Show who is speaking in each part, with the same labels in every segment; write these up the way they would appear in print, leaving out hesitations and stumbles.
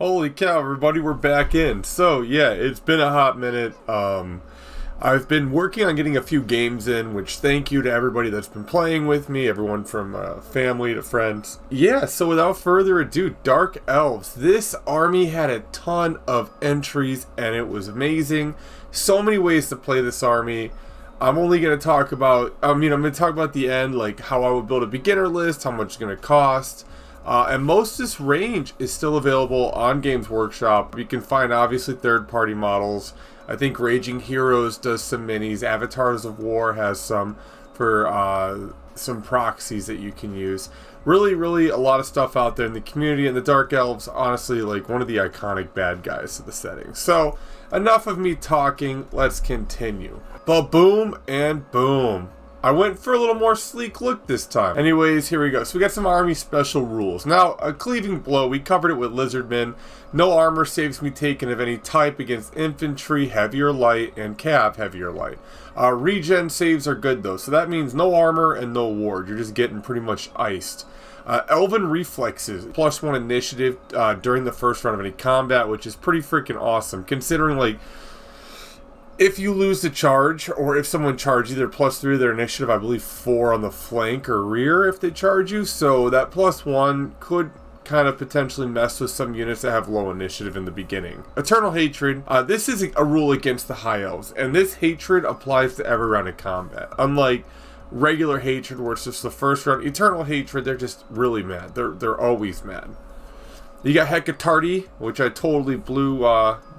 Speaker 1: Holy cow, everybody, we're back in. So, yeah, it's been a hot minute. I've been working on getting a few games in, which thank you to everybody that's been playing with me, everyone from family to friends. Yeah, so without further ado, Dark Elves. This army had a ton of entries, and it was amazing. So many ways to play this army. I'm only going to talk about, I'm going to talk about the end, like how I would build a beginner list, how much it's going to cost. And most of this range is still available on Games Workshop. You can find, obviously, third-party models. I think Raging Heroes does some minis. Avatars of War has some for some proxies that you can use. Really a lot of stuff out there in the community. And the Dark Elves, honestly, like one of the iconic bad guys of the setting. So, enough of me talking. Let's continue. Ba-boom and boom. I went for a little more sleek look this time. Anyways, here we go. So we got some army special rules. Now, a cleaving blow, we covered it with Lizardmen. No armor saves me taken of any type against infantry, heavy or light, and cav, heavy or light. Regen saves are good though, so that means no armor and no ward. You're just getting pretty much iced. Elven reflexes, +1 initiative during the first round of any combat, which is pretty freaking awesome, considering like if you lose the charge, or if someone charges you, they're +3 their initiative, I believe 4 on the flank or rear if they charge you, so that +1 could kind of potentially mess with some units that have low initiative in the beginning. Eternal Hatred, this is a rule against the High Elves, and this hatred applies to every round of combat. Unlike regular hatred where it's just the first round, Eternal Hatred, they're just really mad. They're always mad. You got Hecatardi, which I totally blew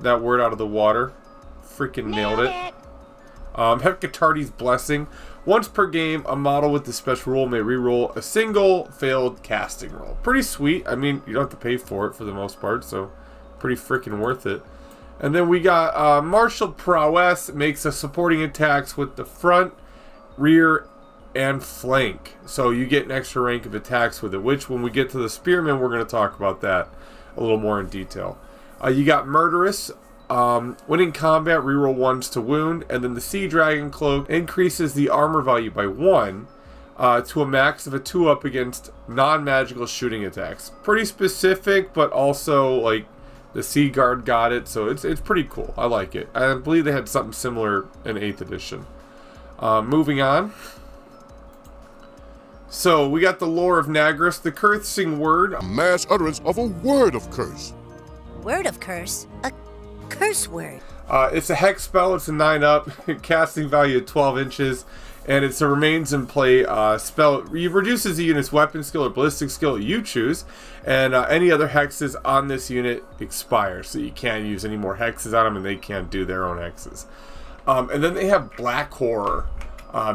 Speaker 1: that word out of the water. Freaking nailed it. Hecatardi's Blessing. Once per game, a model with the special rule may reroll a single failed casting roll. Pretty sweet. I mean, you don't have to pay for it for the most part, so pretty freaking worth it. And then we got Martial Prowess. Makes a supporting attacks with the front, rear, and flank. So you get an extra rank of attacks with it, which when we get to the Spearmen, we're going to talk about that a little more in detail. You got Murderous. When in combat, reroll 1s to wound, and then the Sea Dragon Cloak increases the armor value by 1 to a max of a 2-up against non-magical shooting attacks. Pretty specific, but also like the Sea Guard got it, so it's pretty cool. I like it. I believe they had something similar in 8th edition. Moving on. So we got the lore of Nagris, the cursing word.
Speaker 2: A mass utterance of a word of curse.
Speaker 3: Word of curse? A curse word.
Speaker 1: It's a hex spell. It's a 9-up, casting value of 12 inches, and it's a remains in play spell. It reduces the unit's weapon skill or ballistic skill you choose, and any other hexes on this unit expire, so you can't use any more hexes on them, and they can't do their own hexes. And then they have Black Horror.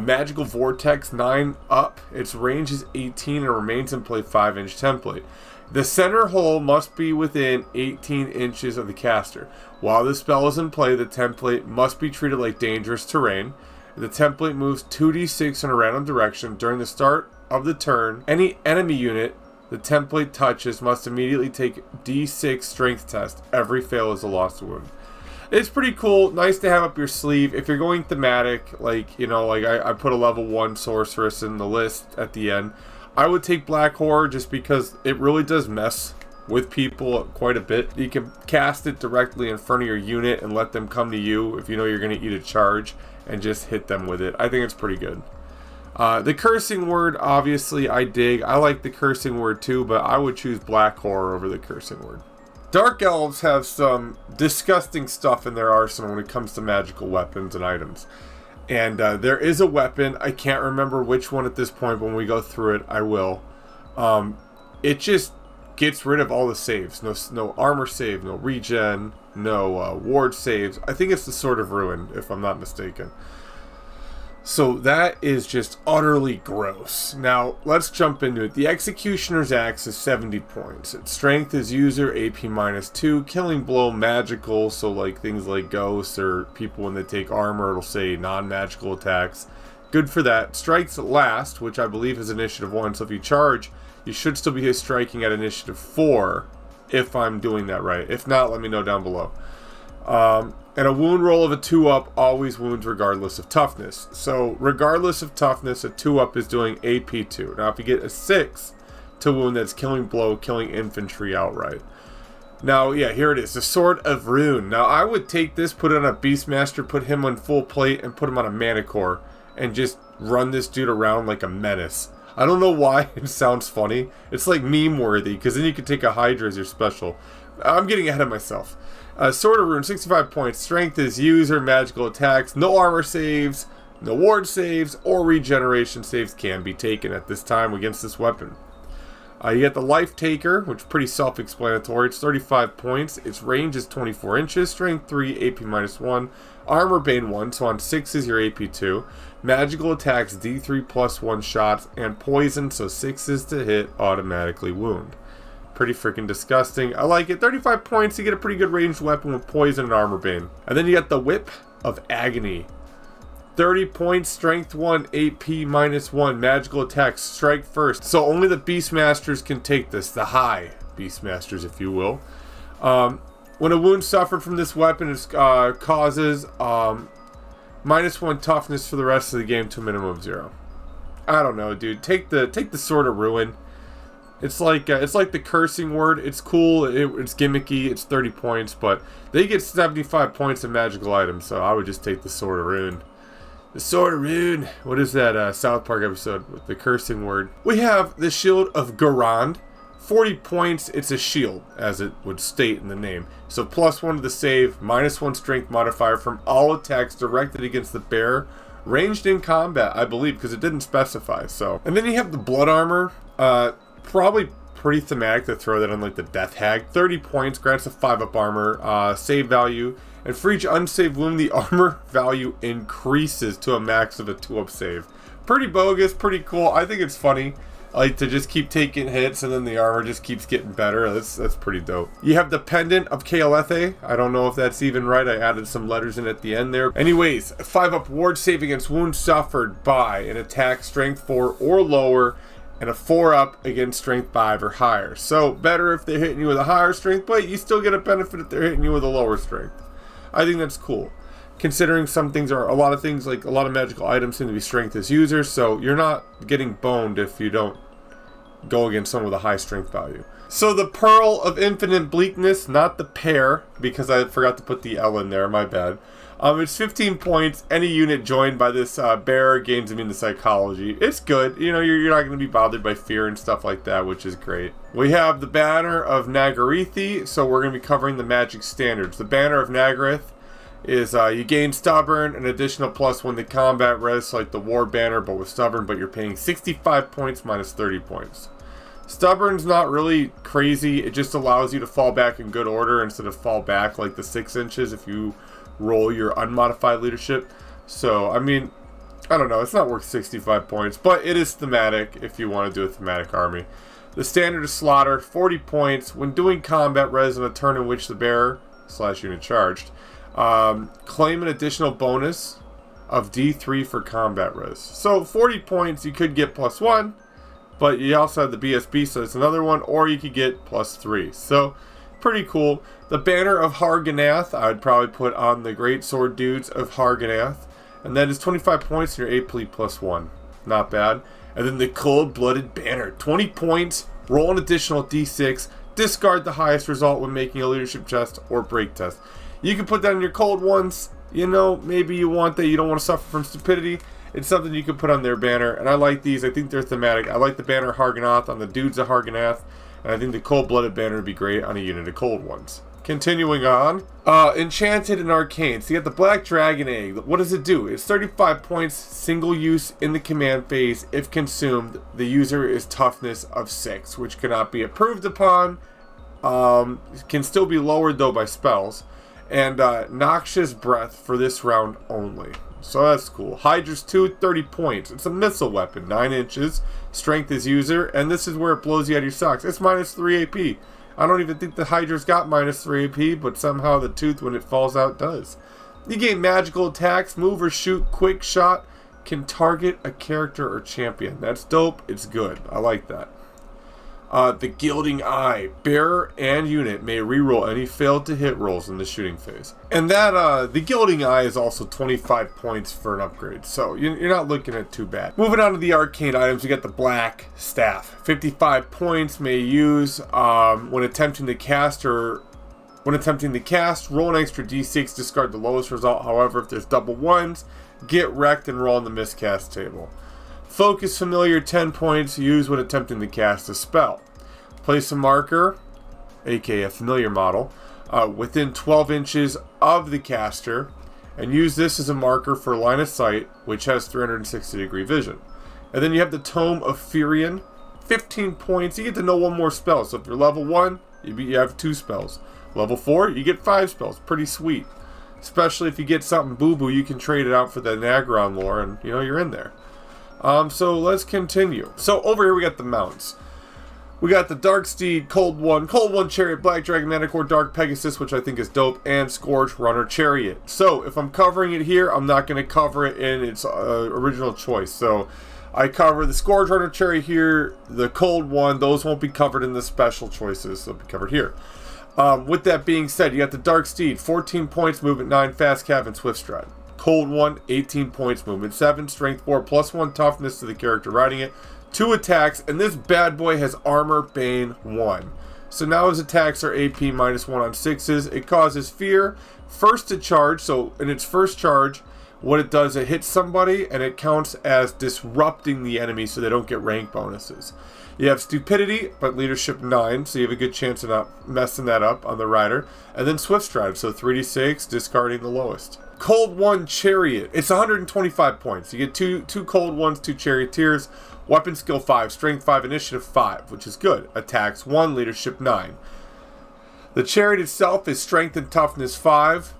Speaker 1: Magical Vortex, 9-up. Its range is 18 and remains in play 5-inch template. The center hole must be within 18 inches of the caster. While this spell is in play, the template must be treated like dangerous terrain. The template moves 2d6 in a random direction. During the start of the turn, any enemy unit the template touches must immediately take d6 strength test. Every fail is a lost wound. It's pretty cool, nice to have up your sleeve. If you're going thematic, like, you know, like I put a level 1 sorceress in the list at the end. I would take Black Horror just because it really does mess with people quite a bit. You can cast it directly in front of your unit and let them come to you if you know you're going to eat a charge and just hit them with it. I think it's pretty good. The cursing word, obviously, I dig. I like the cursing word too, but I would choose Black Horror over the cursing word. Dark Elves have some disgusting stuff in their arsenal when it comes to magical weapons and items. And there is a weapon, I can't remember which one at this point, but when we go through it, I will. It just gets rid of all the saves. No armor save, no regen, no ward saves. I think it's the Sword of Ruin, if I'm not mistaken. So that is just utterly gross. Now, let's jump into it. The Executioner's Axe is 70 points. Its strength is user, AP -2, killing blow magical, so like things like ghosts or people when they take armor, it'll say non-magical attacks. Good for that. Strikes last, which I believe is initiative 1, so if you charge, you should still be striking at initiative 4, if I'm doing that right. If not, let me know down below. And a wound roll of a 2-up always wounds regardless of toughness. So regardless of toughness, a 2-up is doing AP 2. Now if you get a 6 to wound, that's killing blow, killing infantry outright. Now, yeah, here it is. The Sword of Rune. Now, I would take this, put it on a Beastmaster, put him on full plate, and put him on a Mana Core, and just run this dude around like a menace. I don't know why it sounds funny. It's like meme-worthy, because then you can take a Hydra as your special. I'm getting ahead of myself. Sword of Rune, 65 points. Strength is user, magical attacks, no armor saves, no ward saves, or regeneration saves can be taken at this time against this weapon. You get the Life Taker, which is pretty self-explanatory. It's 35 points. Its range is 24 inches. Strength 3, AP -1. Armor Bane 1, so on 6 is your AP 2. Magical attacks D3 plus 1 shots. And poison, so 6 to hit, automatically wound. Pretty freaking disgusting. I like it. 35 points, you get a pretty good ranged weapon with poison and Armor Bane. And then you got the Whip of Agony. 30 points, strength 1, AP -1, magical attacks, strike first. So only the Beastmasters can take this, the high Beastmasters, if you will. When a wound suffered from this weapon, it causes -1 toughness for the rest of the game to a minimum of 0. I don't know, dude. Take the Sword of Ruin. It's like the cursing word. It's cool. It's gimmicky. It's 30 points, but they get 75 points in magical items. So I would just take the Sword of Ruin. The Sword of Rune. What is that South Park episode with the cursing word? We have the Shield of Garand. 40 points. It's a shield, as it would state in the name. So +1 to the save, -1 strength modifier from all attacks directed against the bear, ranged in combat, I believe, because it didn't specify. So, and then you have the Blood Armor. Probably pretty thematic to throw that on like the Death Hag. 30 points, grants a 5-up armor, save value. And for each unsaved wound, the armor value increases to a max of a 2-up save. Pretty bogus, pretty cool. I think it's funny, like to just keep taking hits and then the armor just keeps getting better. That's pretty dope. You have the Pendant of Kaelethe. I don't know if that's even right. I added some letters in at the end there. Anyways, a 5-up ward save against wounds suffered by an attack strength 4 or lower, and a 4-up against strength 5 or higher. So better if they're hitting you with a higher strength, but you still get a benefit if they're hitting you with a lower strength. I think that's cool, considering some things are, a lot of things, like a lot of magical items seem to be strength as users, so you're not getting boned if you don't go against someone with a high strength value. So the Pearl of Infinite Bleakness, not the pair, because I forgot to put the L in there, my bad. It's 15 points. Any unit joined by this bear gains immune to psychology. It's good. You know, you're not going to be bothered by fear and stuff like that, which is great. We have the Banner of Nagarithi, so we're going to be covering the magic standards. The Banner of Nagareth is you gain Stubborn, an additional +1 to combat res, like the War Banner, but with Stubborn, but you're paying 65 points minus 30 points. Stubborn's not really crazy. It just allows you to fall back in good order instead of fall back like the 6 inches if you roll your unmodified leadership. So, I mean, I don't know. It's not worth 65 points, but it is thematic if you want to do a thematic army. The Standard of Slaughter, 40 points. When doing combat res in a turn in which the bearer / unit charged, claim an additional bonus of D3 for combat res. So, 40 points, you could get +1, but you also have the BSB, so it's another one, or you could get +3. So, pretty cool. The Banner of Harganath, I would probably put on the Great Sword Dudes of Harganath. And that is 25 points in your AP +1. Not bad. And then the Cold-Blooded Banner, 20 points, roll an additional D6, discard the highest result when making a leadership test or break test. You can put that in your cold ones. You know, maybe you want that, you don't want to suffer from stupidity. It's something you can put on their banner. And I like these. I think they're thematic. I like the Banner of Harganath on the Dudes of Harganath. And I think the Cold-Blooded Banner would be great on a unit of cold ones. Continuing on, Enchanted and Arcane. So you got the Black Dragon Egg. What does it do? It's 35 points, single use in the command phase. If consumed, the user is toughness of 6, which cannot be improved upon. Can still be lowered though by spells. And Noxious Breath for this round only. So that's cool. Hydra's 2, 30 points. It's a missile weapon, 9 inches. Strength is user, and this is where it blows you out of your socks. It's -3 AP. I don't even think the Hydra's got -3 AP, but somehow the tooth, when it falls out, does. You gain magical attacks, move or shoot, quick shot, can target a character or champion. That's dope. It's good. I like that. The Gilding Eye. Bearer and unit may reroll any failed to hit rolls in the shooting phase. And that, the Gilding Eye is also 25 points for an upgrade. So you're not looking at too bad. Moving on to the arcane items, we got the Black Staff. 55 points, may use when attempting to cast or When attempting to cast, roll an extra d6, discard the lowest result. However, if there's double ones, get wrecked and roll on the miscast table. Focus familiar 10 points, used when attempting to cast a spell. Place a marker, aka a familiar model, within 12 inches of the caster, and use this as a marker for line of sight, which has 360 degree vision. And then you have the Tome of Furion, 15 points. You get to know one more spell. So if you're level 1, you have 2 spells. Level 4, you get 5 spells. Pretty sweet. Especially if you get something boo-boo, you can trade it out for the Nagron lore, and you're in there. So let's continue. So over here we got the mounts. We got the Dark Steed, Cold One Chariot, Black Dragon, Manicore, Dark Pegasus, which I think is dope, and Scourge Runner Chariot. So if I'm covering it here, I'm not going to cover it in its original choice. So I cover the Scourge Runner Chariot here, the Cold One. Those won't be covered in the special choices. They'll be covered here. With that being said, you got the Dark Steed, 14 points, movement 9, fast cav, and swift stride. Cold One, 18 points, movement 7, strength 4, plus 1 toughness to the character riding it. 2 attacks, and this bad boy has Armor Bane 1. So now his attacks are AP -1 on 6s. It causes fear. First to charge, so in its first charge, what it does, it hits somebody, and it counts as disrupting the enemy so they don't get rank bonuses. You have Stupidity, but Leadership 9, so you have a good chance of not messing that up on the rider. And then Swift Stride, so 3d6, discarding the lowest. Cold One Chariot, it's 125 points. You get two Cold Ones, 2 Charioteers. Weapon skill 5, strength 5, initiative 5, which is good. Attacks 1, leadership 9. The chariot itself is strength and toughness 5,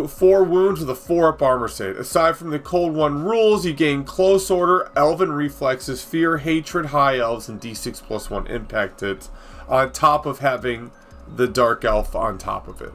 Speaker 1: 4 wounds with a 4-up armor save. Aside from the Cold One rules, you gain close order, elven reflexes, fear, hatred, high elves, and d6 plus 1 impact hits, on top of having the Dark Elf on top of it.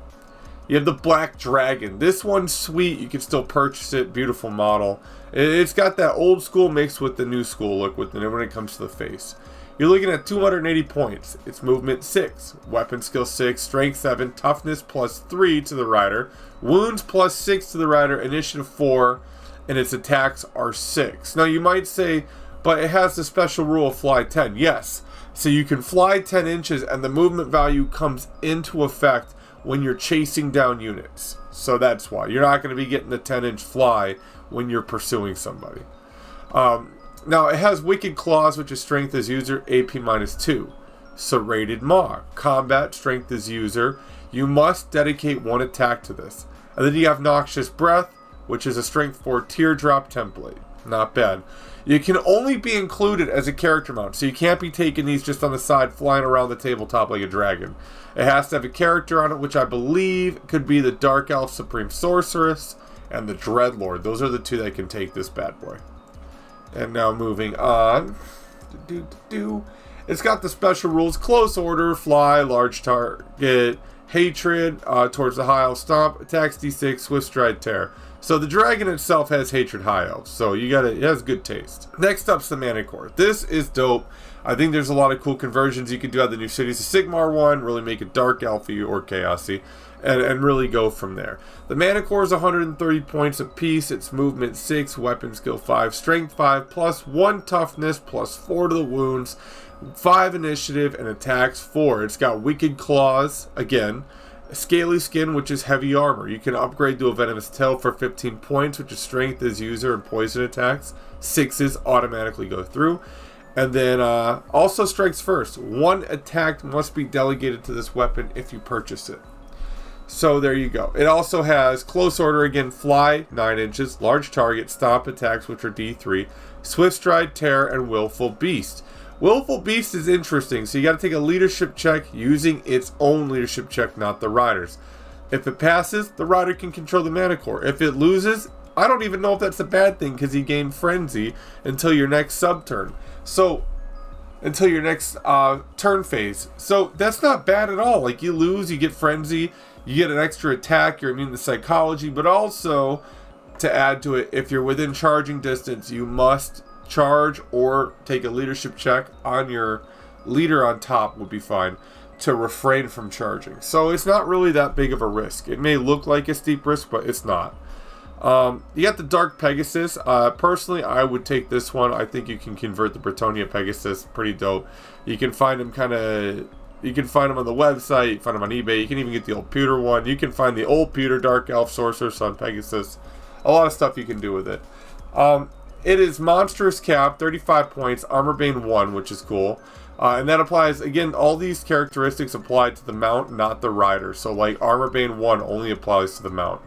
Speaker 1: You have the Black Dragon. This one's sweet. You can still purchase it. Beautiful model. It's got that old school mixed with the new school look when it comes to the face. You're looking at 280 points. It's movement 6, weapon skill 6, strength 7, toughness plus 3 to the rider, wounds plus 6 to the rider, initiative 4, and its attacks are 6. Now you might say, but it has the special rule of fly 10. Yes. So you can fly 10 inches and the movement value comes into effect when you're chasing down units. So that's why. You're not going to be getting the 10-inch fly when you're pursuing somebody. Now, it has Wicked Claws, which is strength as user, AP -2. Serrated Maw, combat, strength as user. You must dedicate 1 attack to this. And then you have Noxious Breath, which is a strength 4 teardrop template. Not bad. You can only be included as a character mount, so you can't be taking these just on the side, flying around the tabletop like a dragon. It has to have a character on it, which I believe could be the Dark Elf Supreme Sorceress and the Dreadlord. Those are the 2 that can take this bad boy. And now moving on. It's got the special rules: close order, fly, large target, hatred, towards the high elf stomp, attacks d6, swift stride, tear. So the dragon itself has hatred high elf, so it has good taste. Next up's the Manicore. This is dope. I think there's a lot of cool conversions you can do out of the new cities. The Sigmar one, really make it dark elfy or chaosy, and really go from there. The Manicore is 130 points apiece. It's movement 6, weapon skill 5, strength 5, plus 1 toughness, plus 4 to the wounds, 5 initiative, and attacks 4. It's got Wicked Claws, again, Scaly Skin, which is heavy armor. You can upgrade to a Venomous Tail for 15 points, which is strength as user and poison attacks. 6s automatically go through. And then also strikes first. 1 attack must be delegated to this weapon if you purchase it. So there you go. It also has close order, again, fly 9 inches, large target, stomp attacks, which are D3, swift stride, tear, and willful beast. Willful beast is interesting, so you got to take a leadership check using its own leadership check, not the rider's. If it passes, the rider can control the Manicore. If it loses, I don't even know if that's a bad thing, because you gain frenzy until your next sub-turn. So, until your next turn phase. So that's not bad at all. Like, you lose, you get frenzy, you get an extra attack, you're immune to psychology, but also, to add to it, if you're within charging distance, you must charge or take a leadership check on your leader on top would be fine to refrain from charging. So it's not really that big of a risk. It may look like a steep risk, but it's not. You got the Dark Pegasus. Personally, I would take this one. I think you can convert the Bretonia Pegasus. Pretty dope. You can find them kind of You can find them on the website, you can find them on eBay, you can even get the old pewter one. You can find the old pewter Dark Elf Sorcerer Son Pegasus. A lot of stuff you can do with it. It is monstrous cap, 35 points, Armor Bane 1, which is cool. And that applies, again, all these characteristics apply to the mount, not the rider. So like Armor Bane 1 only applies to the mount.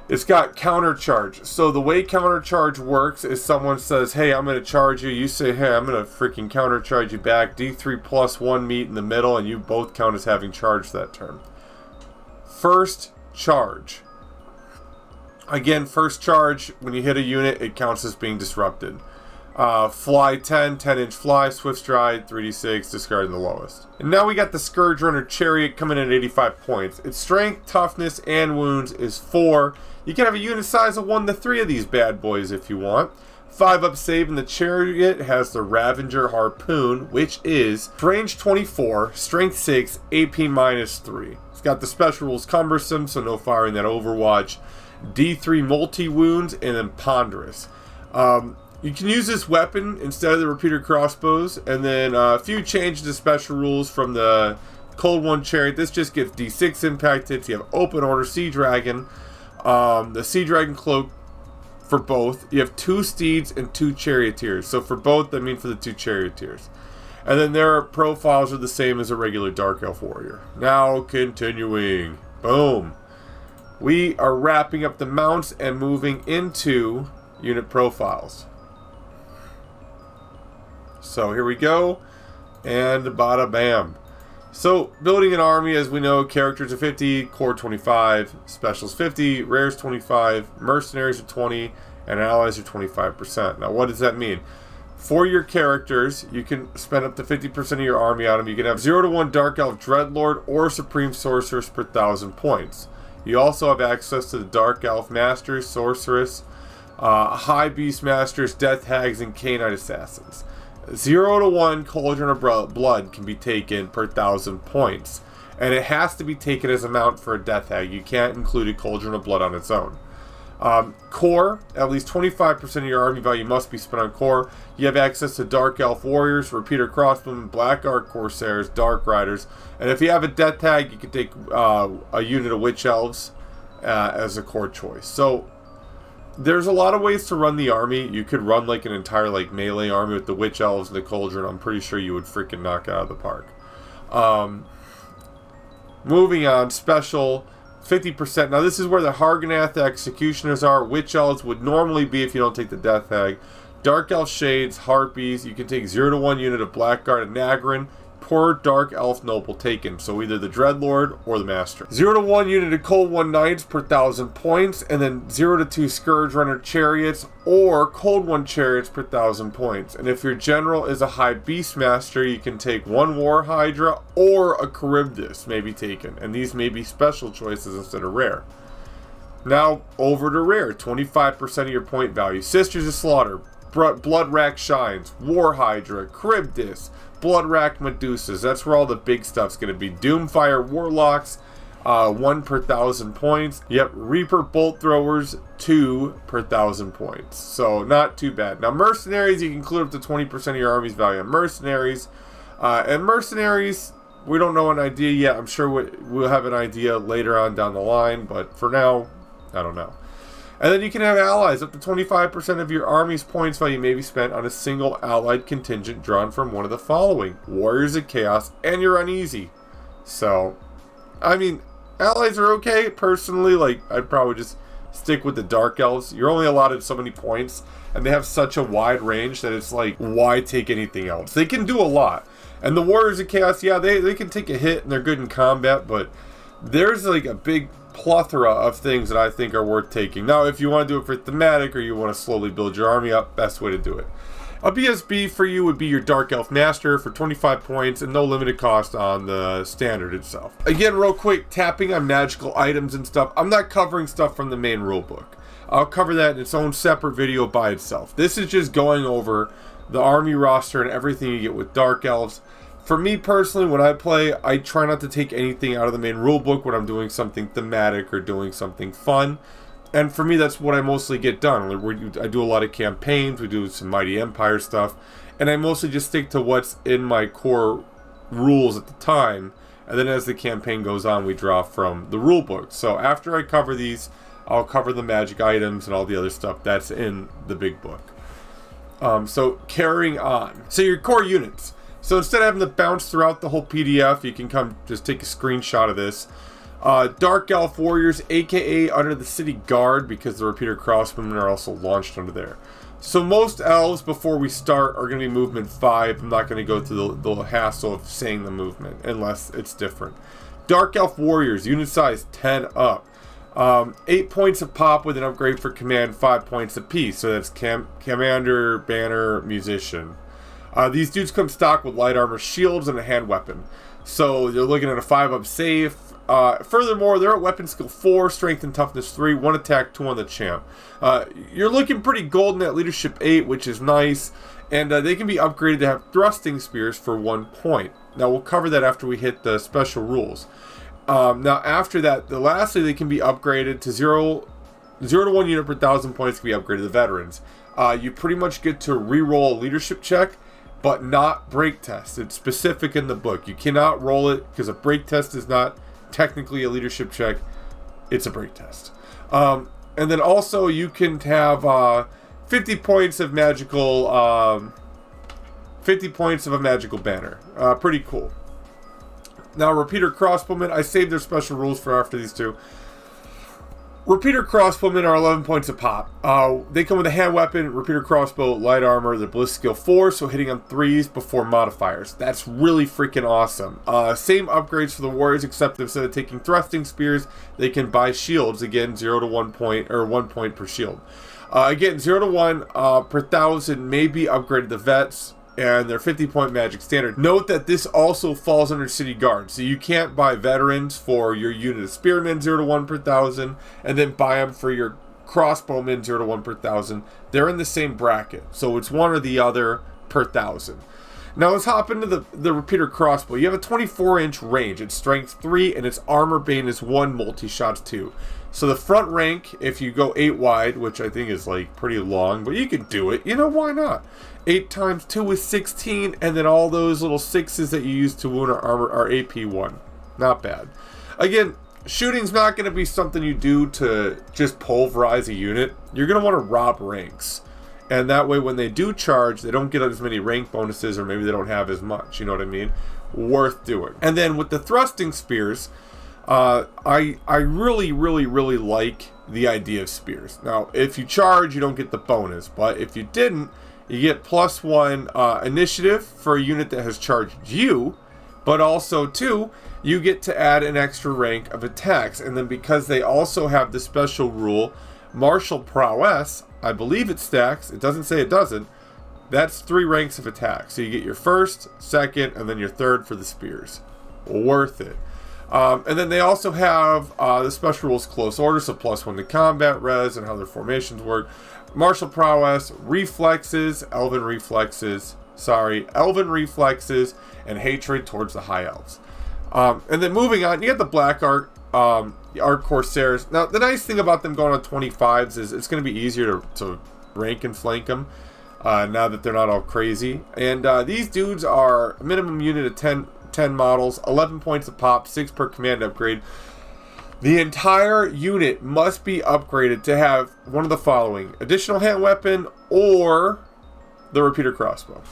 Speaker 1: It's got counter charge. So the way counter charge works is someone says, hey, I'm going to charge you. You say, hey, I'm going to freaking counter charge you back. D3 plus 1 meet in the middle, and you both count as having charged that turn. First charge. Again, first charge, when you hit a unit, it counts as being disrupted. Fly 10, 10-inch fly, swift stride, 3d6, discarding the lowest. And now we got the Scourge Runner Chariot coming in at 85 points. Its strength, toughness, and wounds is 4. You can have a unit size of 1 to 3 of these bad boys if you want. 5 up save, and the Chariot has the Ravager Harpoon, which is range 24, strength 6, AP minus 3. It's got the special rules cumbersome, so no firing that Overwatch. D3 multi-wounds, and then ponderous. You can use this weapon instead of the repeater crossbows, and then a few changes to special rules from the Cold One Chariot. This just gives D6 impact hits. You have Open Order Sea Dragon, the Sea Dragon Cloak for both. You have 2 steeds and 2 charioteers. So for both, I mean for the 2 charioteers. And then their profiles are the same as a regular Dark Elf Warrior. Now continuing. Boom. We are wrapping up the mounts and moving into unit profiles. So here we go, and bada bam. So building an army, as we know, characters are 50, core 25, specials 50, rares 25, mercenaries are 20, and allies are 25%. Now what does that mean? For your characters, you can spend up to 50% of your army on them. You can have 0 to 1 Dark Elf Dreadlord or Supreme Sorceress per 1,000 points. You also have access to the Dark Elf Masters, Sorceress, High Beast Masters, Death Hags, and Canine Assassins. 0 to 1 Cauldron of Blood can be taken per 1,000 points. And it has to be taken as a mount for a Death Hag. You can't include a Cauldron of Blood on its own. Core, at least 25% of your army value must be spent on core. You have access to Dark Elf Warriors, Repeater Crossbowmen, Black Ark Corsairs, Dark Riders. And if you have a Death Hag, you can take a unit of Witch Elves as a core choice. So there's a lot of ways to run the army. You could run like an entire like melee army with the Witch Elves and the Cauldron. I'm pretty sure you would freaking knock it out of the park. Moving on, special 50%. Now this is where the Harganath Executioners are. Witch Elves would normally be if you don't take the Death Hag. Dark Elf Shades, Harpies. You can take 0 to 1 unit of Blackguard and Nagrin. Per Dark Elf Noble taken, so either the Dreadlord or the Master. 0 to 1 unit of Cold One Knights per 1,000 points, and then 0 to 2 Scourge Runner Chariots or Cold One Chariots per 1,000 points. And if your general is a High Beast Master, you can take 1 War Hydra or a Charybdis may be taken, and these may be special choices instead of rare. Now over to rare, 25% of your point value. Sisters of Slaughter, Blood Rack Shines, War Hydra, Charybdis, Blood Rack Medusas. That's where all the big stuff's going to be. Doomfire Warlocks, 1 per 1,000 points. Yep, Reaper Bolt Throwers, 2 per 1,000 points. So not too bad. Now Mercenaries, you can include up to 20% of your army's value on Mercenaries. And Mercenaries, we don't know an idea yet. I'm sure we'll have an idea later on down the line, but for now, I don't know. And then you can have allies. Up to 25% of your army's points value may be spent on a single allied contingent drawn from one of the following: Warriors of Chaos and your Uneasy. So, I mean, allies are okay. Personally, like, I'd probably just stick with the Dark Elves. You're only allotted so many points, and they have such a wide range that it's like, why take anything else? They can do a lot. And the Warriors of Chaos, yeah, they can take a hit, and they're good in combat, but there's like a big plethora of things that I think are worth taking. Now, if you want to do it for thematic or you want to slowly build your army up, best way to do it. A BSB for you would be your Dark Elf Master for 25 points and no limited cost on the standard itself. Again, real quick, tapping on magical items and stuff. I'm not covering stuff from the main rulebook. I'll cover that in its own separate video by itself. This is just going over the army roster and everything you get with Dark Elves. For me personally, when I play, I try not to take anything out of the main rulebook when I'm doing something thematic or doing something fun. And for me, that's what I mostly get done. I do a lot of campaigns, we do some Mighty Empire stuff, and I mostly just stick to what's in my core rules at the time, and then as the campaign goes on, we draw from the rule book. So after I cover these, I'll cover the magic items and all the other stuff that's in the big book. So carrying on. So your core units. So instead of having to bounce throughout the whole PDF, you can come just take a screenshot of this. Dark Elf Warriors, aka under the City Guard, because the repeater crossbowmen are also launched under there. So most elves, before we start, are going to be movement 5. I'm not going to go through the hassle of saying the movement, unless it's different. Dark Elf Warriors, unit size 10 up. 8 points of pop with an upgrade for command, 5 points apiece. So that's commander, banner, musician. These dudes come stock with light armor, shields, and a hand weapon. So you're looking at a 5-up save. Furthermore, they're at weapon skill 4, strength and toughness 3, 1 attack, 2 on the champ. You're looking pretty golden at leadership 8, which is nice. And they can be upgraded to have thrusting spears for 1 point. Now we'll cover that after we hit the special rules. Now after that, lastly, they can be upgraded to 0 to 1 unit per 1,000 points can be upgraded to veterans. You pretty much get to re-roll a leadership check, but not break test. It's specific in the book. You cannot roll it because a break test is not technically a leadership check. It's a break test. And then also you can have 50 points of magical 50 points of a magical banner. Pretty cool. Now repeater crossbowmen, I saved their special rules for after these two. Repeater crossbowmen are 11 points of pop. They come with a hand weapon, repeater crossbow, light armor. They're bliss skill 4, so hitting on 3s before modifiers. That's really freaking awesome. Same upgrades for the warriors, except instead of taking thrusting spears, they can buy shields. Again, 0 to 1 point, or 1 point per shield. Again, 0 to 1 per 1,000 may be upgraded to vets, and they're 50-point magic standard. Note that this also falls under City Guard, so you can't buy veterans for your unit of spearmen 0 to 1 per 1,000, and then buy them for your crossbowmen 0 to 1 per 1,000. They're in the same bracket, so it's one or the other per 1,000. Now let's hop into the repeater crossbow. You have a 24-inch range. Its strength 3, and its armor bane is 1, multi-shots 2. So the front rank, if you go 8 wide, which I think is like pretty long, but you can do it. You know, why not? 8 times 2 is 16, and then all those little 6s that you use to wound or armor are AP 1. Not bad. Again, shooting's not going to be something you do to just pulverize a unit. You're going to want to rob ranks. And that way when they do charge, they don't get as many rank bonuses, or maybe they don't have as much. You know what I mean? Worth doing. And then with the thrusting spears, I really like the idea of spears. Now, if you charge, you don't get the bonus. But if you didn't, you get +1 initiative for a unit that has charged you. But also, 2, you get to add an extra rank of attacks. And then because they also have the special rule, martial prowess, I believe it stacks. It doesn't say it doesn't. That's 3 ranks of attack. So you get your first, second, and then your third for the spears. Worth it. And then they also have the special rules close order, so +1 to combat res and how their formations work. Martial prowess, reflexes, elven reflexes, and hatred towards the high elves. And then moving on, you got the Black Ark, the Ark Corsairs. Now, the nice thing about them going on 25s is it's going to be easier to rank and flank them now that they're not all crazy. And these dudes are a minimum unit of 10 models, 11 points of pop, 6 per command upgrade. The entire unit must be upgraded to have one of the following: additional hand weapon or the repeater crossbow.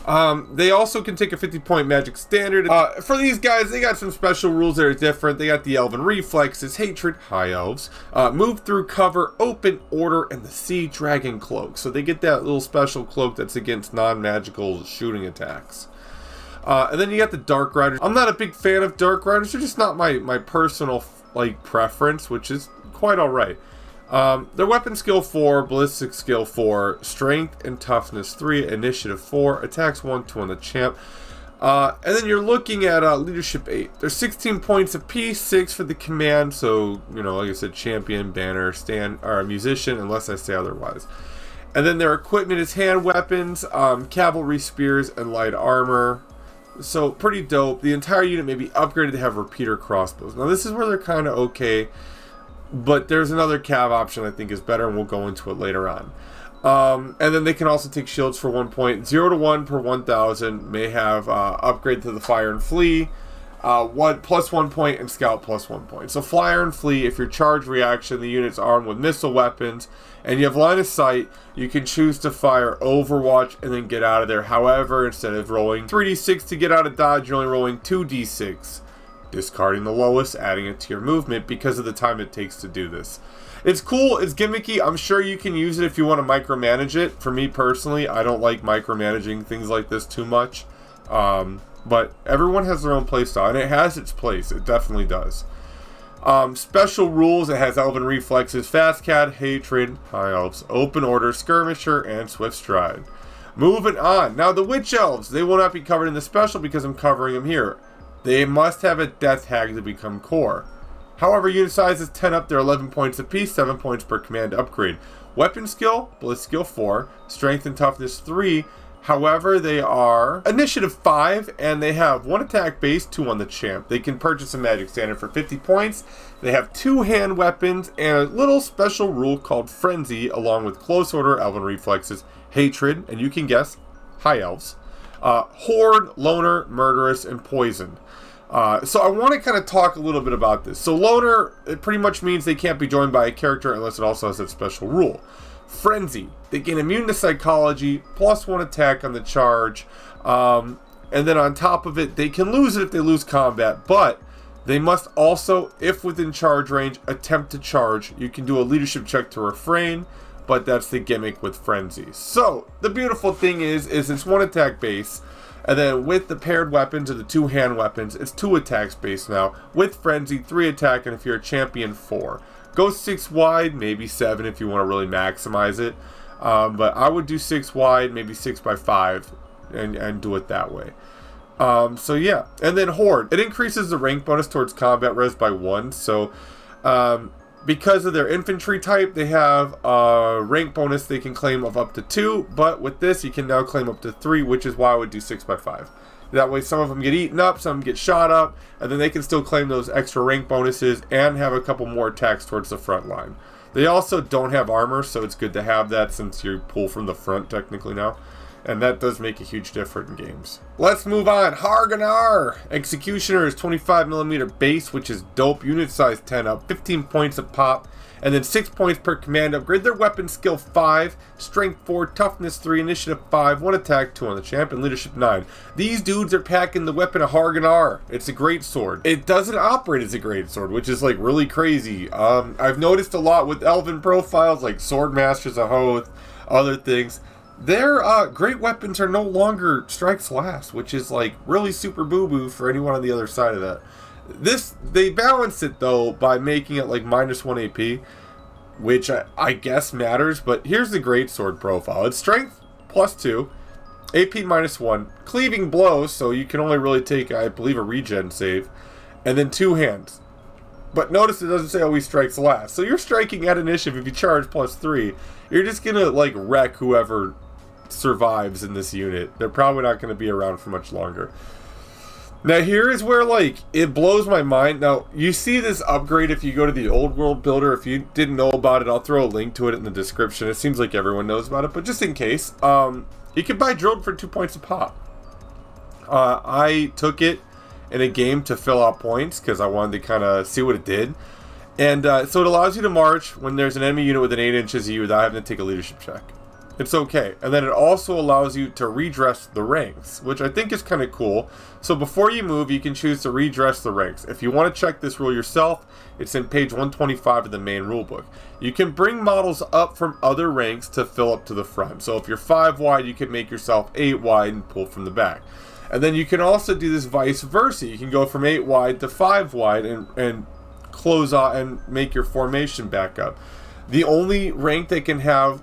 Speaker 1: They also can take a 50-point magic standard. For these guys, they got some special rules that are different. They got the elven reflexes, hatred, high elves, move through cover, open order, and the sea dragon cloak. So they get that little special cloak that's against non-magical shooting attacks. And then you got the Dark Riders. I'm not a big fan of Dark Riders. They're just not my personal preference, which is quite alright. Their weapon skill 4, ballistic skill 4, strength and toughness 3, initiative 4, attacks 1, 2 on the champ. And then you're looking at leadership 8. There's 16 points apiece, 6 for the command. So, you know, like I said, champion, banner, stand, or musician, unless I say otherwise. And then their equipment is hand weapons, cavalry spears, and light armor. So pretty dope. The entire unit may be upgraded to have repeater crossbows. Now this is where they're kind of okay, but there's another cav option I think is better, and we'll go into it later on. And then they can also take shields for 1 point. 0 to 1 per 1,000. May have upgrade to the fire and flee. Plus 1 point and scout plus 1 point. So flyer and flee, if your charge reaction, the unit's armed with missile weapons, and you have line of sight, you can choose to fire Overwatch and then get out of there. However, instead of rolling 3d6 to get out of dodge, you're only rolling 2d6. Discarding the lowest, adding it to your movement because of the time it takes to do this. It's cool, it's gimmicky. I'm sure you can use it if you want to micromanage it. For me personally, I don't like micromanaging things like this too much. But everyone has their own playstyle, and it has its place. It definitely does. Special rules, it has Elven Reflexes, Fast Cat, Hatred, High Elves, Open Order, Skirmisher, and Swift Stride. Moving on. Now the Witch Elves, they will not be covered in the special because I'm covering them here. They must have a Death Hag to become core. However, unit size is 10 up, they're 11 points apiece, 7 points per command upgrade. Weapon skill, Blitz skill 4, Strength and Toughness 3. However, they are initiative 5, and they have 1 attack base, 2 on the champ. They can purchase a magic standard for 50 points. They have 2 hand weapons and a little special rule called Frenzy, along with Close Order, Elven Reflexes, Hatred, and you can guess, High Elves, Horde, Loner, Murderous, and Poison. So I want to kind of talk a little bit about this. So Loner, it pretty much means they can't be joined by a character unless it also has that special rule. Frenzy, they gain immune to psychology, plus 1 attack on the charge, and then on top of it, they can lose it if they lose combat, but they must also, if within charge range, attempt to charge. You can do a leadership check to refrain, but that's the gimmick with Frenzy. So the beautiful thing is it's 1 attack base, and then with the paired weapons or the 2 hand weapons, it's 2 attacks base now. With Frenzy, 3 attack, and if you're a champion, 4. Go 6 wide, maybe 7 if you want to really maximize it. But I would do 6 wide, maybe 6 by 5, and do it that way. So yeah, and then Horde. It increases the rank bonus towards combat res by 1. So because of their infantry type, they have a rank bonus they can claim of up to 2. But with this, you can now claim up to 3, which is why I would do 6 by 5. That way some of them get eaten up, some get shot up, and then they can still claim those extra rank bonuses and have a couple more attacks towards the front line. They also don't have armor, so it's good to have that since you pull from the front technically now. And that does make a huge difference in games. Let's move on. Harganar! Executioner is 25mm base, which is dope. Unit size 10 up, 15 points a pop, and then 6 points per command upgrade. Their weapon skill 5, strength 4, toughness 3, initiative 5, 1 attack, 2 on the champ, and leadership 9. These dudes are packing the weapon of Harganar. It's a great sword. It doesn't operate as a great sword, which is like really crazy. I've noticed a lot with elven profiles like Swordmasters of Hoth, other things. Their great weapons are no longer strikes last, which is like really super boo-boo for anyone on the other side of that. They balance it though by making it like -1 AP, which I guess matters, but here's the great sword profile. It's strength +2, AP -1, cleaving blows, so you can only really take, I believe, a regen save, and then 2 hands. But notice it doesn't say always strikes last. So you're striking at initiative if you charge +3. You're just gonna like wreck whoever survives in this unit. They're probably not going to be around for much longer. Now here is where like it blows my mind. Now you see this upgrade if you go to the Old World builder. If you didn't know about it, I'll throw a link to it in the description. It seems like everyone knows about it, but just in case, you can buy drilled for 2 points a pop. I took it in a game to fill out points because I wanted to kind of see what it did. And so it allows you to march when there's an enemy unit within 8 inches of you without having to take a leadership check. It's okay. And then it also allows you to redress the ranks, which I think is kind of cool. So before you move, you can choose to redress the ranks. If you want to check this rule yourself, it's in page 125 of the main rulebook. You can bring models up from other ranks to fill up to the front. So if you're 5 wide, you can make yourself 8 wide and pull from the back. And then you can also do this vice versa. You can go from 8 wide to 5 wide and close out and make your formation back up. The only rank that can have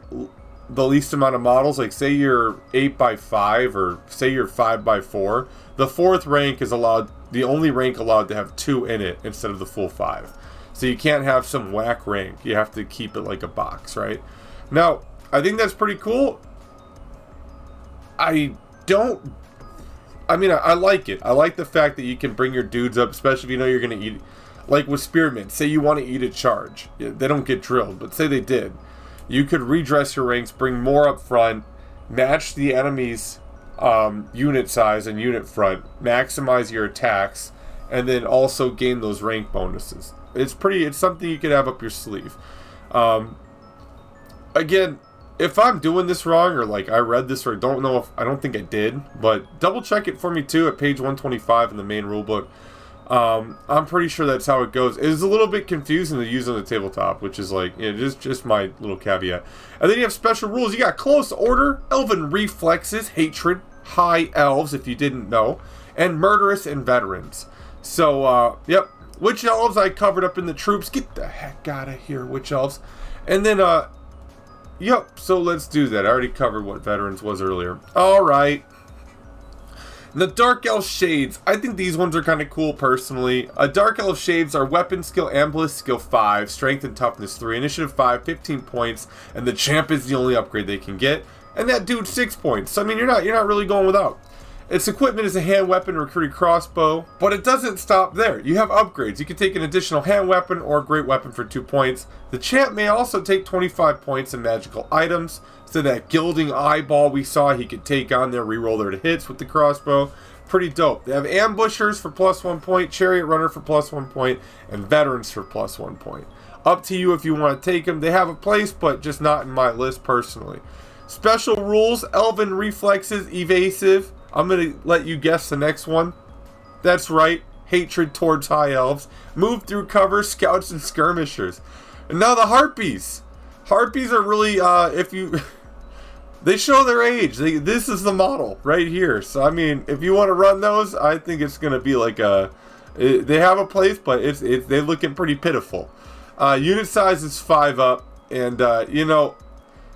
Speaker 1: the least amount of models, like say you're 8 by 5 or say you're 5 by 4, the 4th rank is allowed, the only rank allowed to have 2 in it instead of the full 5. So you can't have some whack rank. You have to keep it like a box, right? Now, I think that's pretty cool. I like it. I like the fact that you can bring your dudes up, especially if you know you're going to eat. Like with spearmen, say you want to eat a charge. They don't get drilled, but say they did. you could redress your ranks, bring more up front, match the enemy's unit size and unit front, maximize your attacks, and then also gain those rank bonuses. It's something you could have up your sleeve. Again, if I'm doing this wrong, or like I read this, or I don't think I did, but double check it for me too at page 125 in the main rulebook. I'm pretty sure that's how it goes. It is a little bit confusing to use on the tabletop, which is like, just my little caveat. And then you have special rules. You got close order, elven reflexes, hatred, high elves, if you didn't know, and murderous and veterans. So, yep, witch elves I covered up in the troops. Get the heck out of here, witch elves. And then, yep, so let's do that. I already covered what veterans was earlier. Alright. The Dark Elf Shades. I think these ones are kind of cool, personally. Dark Elf Shades are weapon skill and ballistic skill 5, strength and toughness 3, initiative 5, 15 points, and the champ is the only upgrade they can get. And that dude 6 points. So, I mean, you're not really going without. Its equipment is a hand weapon, recruiting crossbow, but it doesn't stop there. You have upgrades. You can take an additional hand weapon or great weapon for 2 points. The champ may also take 25 points in magical items. So that gilding eyeball we saw, he could take on there, reroll their hits with the crossbow. Pretty dope. They have ambushers for +1 point, chariot runner for +1 point, and veterans for +1 point. Up to you if you want to take them. They have a place, but just not in my list personally. Special rules, elven reflexes, evasive. I'm going to let you guess the next one. That's right, hatred towards high elves. Move through cover, scouts, and skirmishers. And now the harpies. Harpies are really, they show their age. This is the model right here. So, I mean, if you want to run those, I think it's going to be like they have a place, but they're looking pretty pitiful. Unit size is 5 up, and,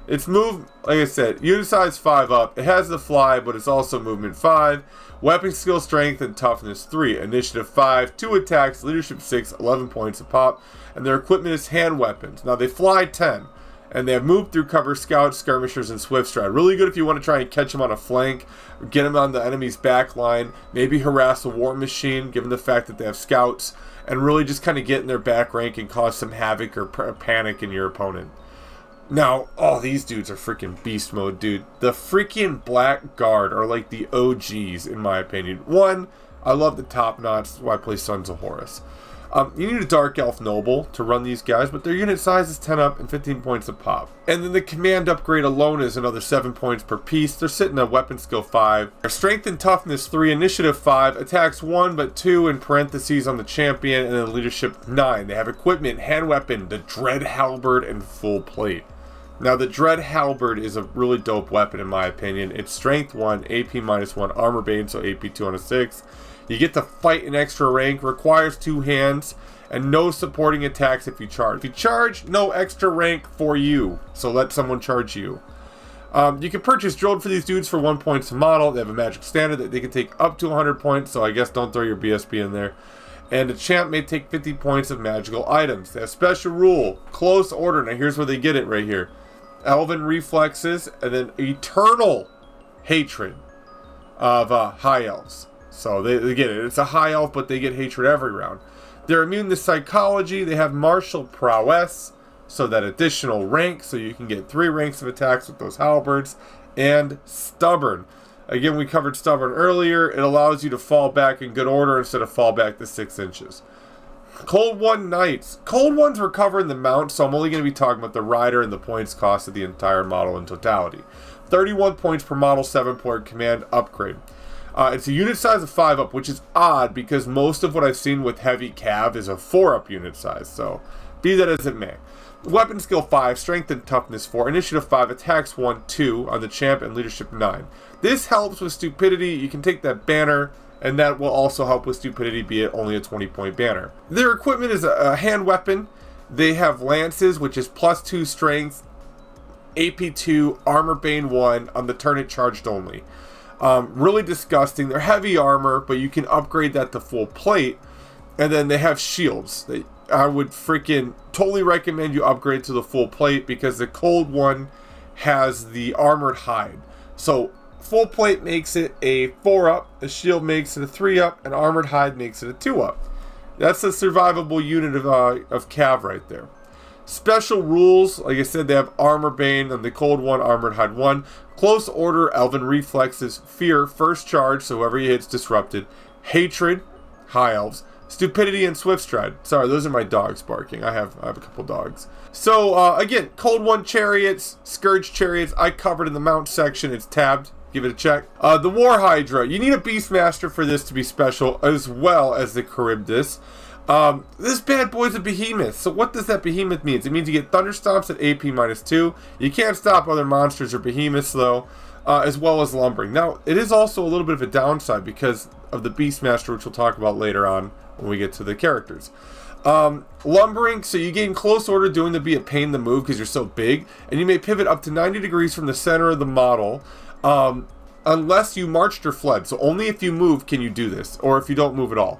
Speaker 1: it's like I said, unit size 5 up. It has the fly, but it's also movement 5. Weapon skill, strength, and toughness 3. Initiative 5, 2 attacks, leadership 6, 11 points a pop. And their equipment is hand weapons. Now they fly 10. And they have moved through cover, scouts, skirmishers, and swift stride. Really good if you want to try and catch them on a flank, get them on the enemy's back line, maybe harass a war machine, given the fact that they have scouts, and really just kind of get in their back rank and cause some havoc or panic in your opponent. Now, these dudes are freaking beast mode, dude. The freaking Black Guard are like the OGs, in my opinion. One, I love the top notch. That's why I play Sons of Horus. You need a Dark Elf Noble to run these guys, but their unit size is 10 up and 15 points a pop. And then the command upgrade alone is another 7 points per piece. They're sitting at weapon skill 5. Their strength and toughness 3, initiative 5, attacks 1 but 2 in parentheses on the champion, and then leadership 9. They have equipment, hand weapon, the Dread Halberd, and full plate. Now the Dread Halberd is a really dope weapon in my opinion. It's strength 1, AP -1, armor bane, so AP 2 on a 6. You get to fight an extra rank, requires 2 hands, and no supporting attacks if you charge. If you charge, no extra rank for you, so let someone charge you. You can purchase drilled for these dudes for 1 point to model. They have a magic standard that they can take up to 100 points, so I guess don't throw your BSB in there. And a champ may take 50 points of magical items. They have special rule, close order. Now here's where they get it right here. Elven reflexes, and then eternal hatred of high elves. So they get it. It's a high elf, but they get hatred every round. They're immune to psychology. They have martial prowess, so that additional rank, so you can get 3 ranks of attacks with those halberds. And stubborn. Again, we covered stubborn earlier. It allows you to fall back in good order instead of fall back to 6 inches. Cold One Knights. Cold Ones were covering the mount, so I'm only going to be talking about the rider and the points cost of the entire model in totality. 31 points per model, 7 point command upgrade. It's a unit size of 5 up, which is odd because most of what I've seen with heavy cav is a 4 up unit size, so be that as it may. Weapon skill 5, strength and toughness 4, initiative 5, attacks 1, 2 on the champ, and leadership 9. This helps with stupidity. You can take that banner, and that will also help with stupidity, be it only a 20-point banner. Their equipment is a hand weapon. They have lances, which is +2 strength, AP 2, armor bane 1 on the turn it charged only. Really disgusting. They're heavy armor, but you can upgrade that to full plate. And then they have shields. I would freaking totally recommend you upgrade to the full plate because the cold one has the armored hide. So full plate makes it a 4 up, the shield makes it a 3 up, and armored hide makes it a 2 up. That's a survivable unit of cav right there. Special rules, like I said, they have Armor Bane and the Cold One, Armored Hide 1. Close Order, Elven Reflexes, Fear, First Charge, so whoever he hits disrupted. Hatred, High Elves. Stupidity and Swift Stride. Sorry, those are my dogs barking. I have a couple dogs. So, again, Cold One Chariots, Scourge Chariots, I covered in the mount section. It's tabbed. Give it a check. The War Hydra. You need a Beastmaster for this to be special, as well as the Charybdis. This bad boy's a behemoth. So what does that behemoth mean? It means you get Thunderstomps at AP -2. You can't stop other monsters or behemoths, though, as well as lumbering. Now, it is also a little bit of a downside because of the Beastmaster, which we'll talk about later on when we get to the characters. Lumbering, so you gain close order, doing to be a pain to move because you're so big, and you may pivot up to 90 degrees from the center of the model, unless you marched or fled. So only if you move can you do this, or if you don't move at all.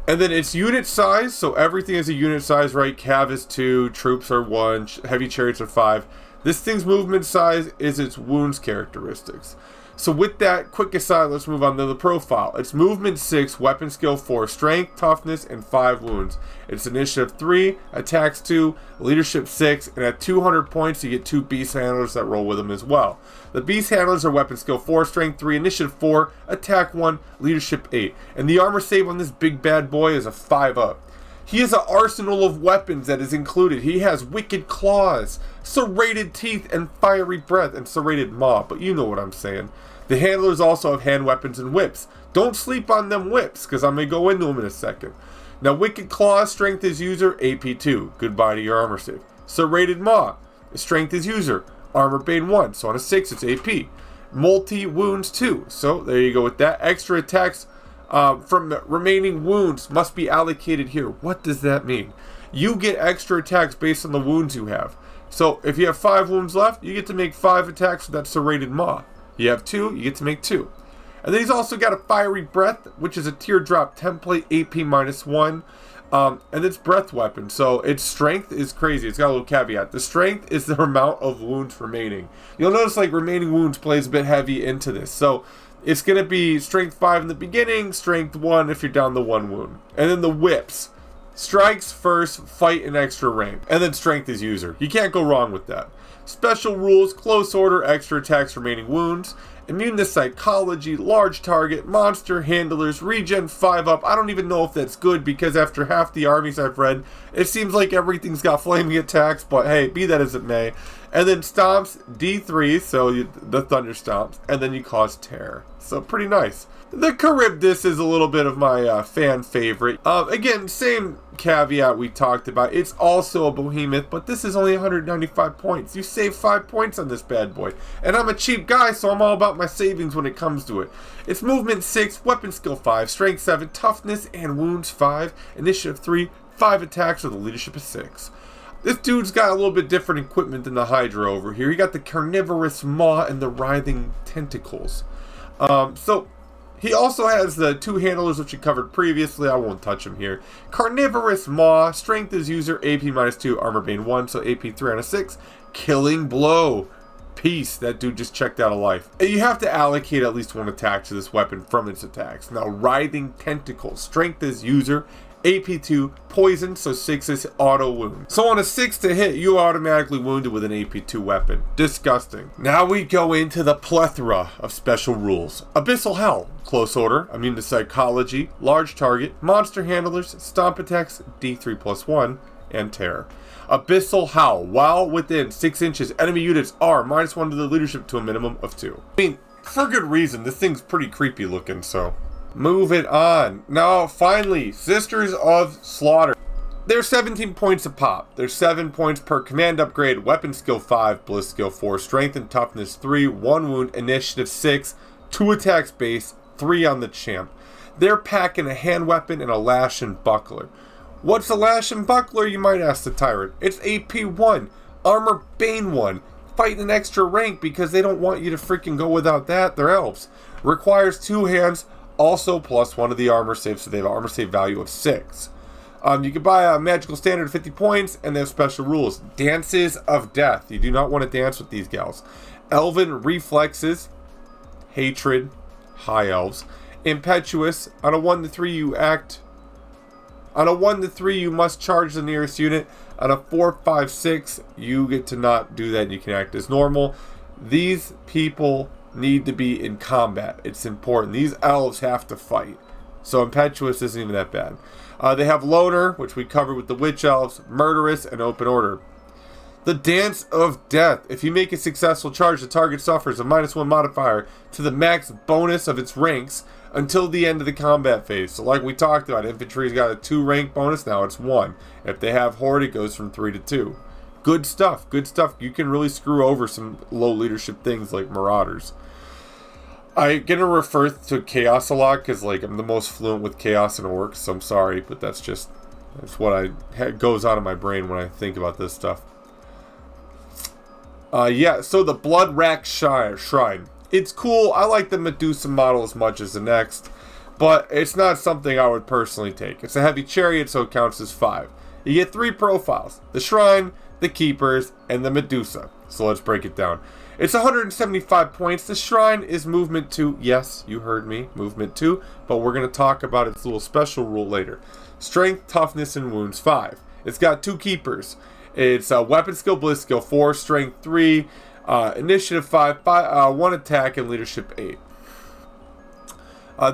Speaker 1: And then it's unit size, so everything is a unit size, right? Cav is 2, troops are 1, heavy chariots are 5. This thing's movement size is its wounds characteristics. So with that, quick aside, let's move on to the profile. It's movement 6, weapon skill 4, strength, toughness, and 5 wounds. It's initiative 3, attacks 2, leadership 6, and at 200 points you get 2 beast handlers that roll with them as well. The beast handlers are weapon skill 4, strength 3, initiative 4, attack 1, leadership 8. And the armor save on this big bad boy is a 5-up. He has an arsenal of weapons that is included. He has wicked claws, serrated teeth, and fiery breath, and serrated maw, but you know what I'm saying. The handlers also have hand weapons and whips. Don't sleep on them whips, because I'm going to go into them in a second. Now, wicked claws, strength is user, AP 2. Goodbye to your armor save. Serrated maw, strength is user, armor bane 1. So on a 6, it's AP. Multi wounds 2. So there you go with that. Extra attacks from remaining wounds must be allocated here. What does that mean? You get extra attacks based on the wounds you have. So if you have 5 wounds left, you get to make 5 attacks with that serrated maw. You have 2, you get to make 2. And then he's also got a fiery breath, which is a teardrop template, AP -1. And it's breath weapon. So its strength is crazy. It's got a little caveat. The strength is the amount of wounds remaining. You'll notice like remaining wounds plays a bit heavy into this. So it's going to be strength 5 in the beginning, strength 1 if you're down to 1 wound. And then the whips. Strikes first, fight an extra rank. And then strength is user. You can't go wrong with that. Special rules, close order, extra attacks, remaining wounds. Immune to psychology, large target, monster handlers, regen 5-up. I don't even know if that's good because after half the armies I've read, it seems like everything's got flaming attacks, but hey, be that as it may. And then stomps, D3, so the thunder stomps, and then you cause terror. So pretty nice. The Charybdis is a little bit of my fan favorite. Again, same caveat we talked about. It's also a behemoth, but this is only 195 points. You save 5 points on this bad boy. And I'm a cheap guy, so I'm all about my savings when it comes to it. It's movement 6, weapon skill 5, strength 7, toughness and wounds 5, initiative 3, 5 attacks with a leadership of 6. This dude's got a little bit different equipment than the Hydra over here. He got the carnivorous maw and the writhing tentacles. So he also has the 2 handlers which we covered previously. I won't touch them here. Carnivorous maw, strength is user, AP -2, armor bane 1, so AP 3 on a 6. Killing blow. Peace. That dude just checked out of life. And you have to allocate at least 1 attack to this weapon from its attacks. Now, writhing tentacles. Strength is user, AP 2, poison, so 6 is auto wound. So on a 6 to hit, you are automatically wounded with an AP 2 weapon. Disgusting. Now we go into the plethora of special rules. Abyssal Hell, close order, immune to psychology, large target, monster handlers, stomp attacks, D3+1, and terror. Abyssal Howl, while within 6 inches, enemy units are -1 to the leadership to a minimum of 2. I mean, for good reason, this thing's pretty creepy looking, so. Move it on. Now, finally, Sisters of Slaughter. They're 17 points a pop. There's 7 points per command upgrade, weapon skill 5, bliss skill 4, strength and toughness 3, 1 wound, initiative 6, 2 attacks base, 3 on the champ. They're packing a hand weapon and a lash and buckler. What's a lash and buckler, you might ask the tyrant? It's AP 1, armor bane 1, fight an extra rank because they don't want you to freaking go without that. They're elves. Requires 2 hands, also +1 to the armor save, so they have an armor save value of 6. You can buy a magical standard at 50 points, and they have special rules. Dances of Death. You do not want to dance with these gals. Elven Reflexes. Hatred. High Elves. Impetuous. On a 1 to 3, you act On a 1 to 3, you must charge the nearest unit. On a 4, 5, 6, you get to not do that and you can act as normal. These people need to be in combat. It's important. These elves have to fight. So impetuous isn't even that bad. They have loner, which we covered with the witch elves, murderous, and open order. The Dance of Death. If you make a successful charge, the target suffers a -1 modifier to the max bonus of its ranks until the end of the combat phase. So like we talked about, infantry's got a 2 rank bonus, now it's 1. If they have horde, it goes from 3 to 2. Good stuff, good stuff. You can really screw over some low leadership things like marauders. I'm gonna refer to chaos a lot because like I'm the most fluent with chaos and orcs, so I'm sorry, but that's what goes on in my brain when I think about this stuff. Yeah, so the Blood Rack Shrine. It's cool. I like the Medusa model as much as the next, but it's not something I would personally take. It's a heavy chariot, so it counts as 5. You get 3 profiles: the Shrine, the Keepers, and the Medusa. So let's break it down. It's 175 points. The Shrine is movement 2. Yes, you heard me, movement 2, but we're going to talk about its little special rule later. Strength, toughness, and wounds 5. It's got 2 Keepers. It's weapon skill, bliss skill 4, strength 3, initiative 5, 1 attack, and leadership 8.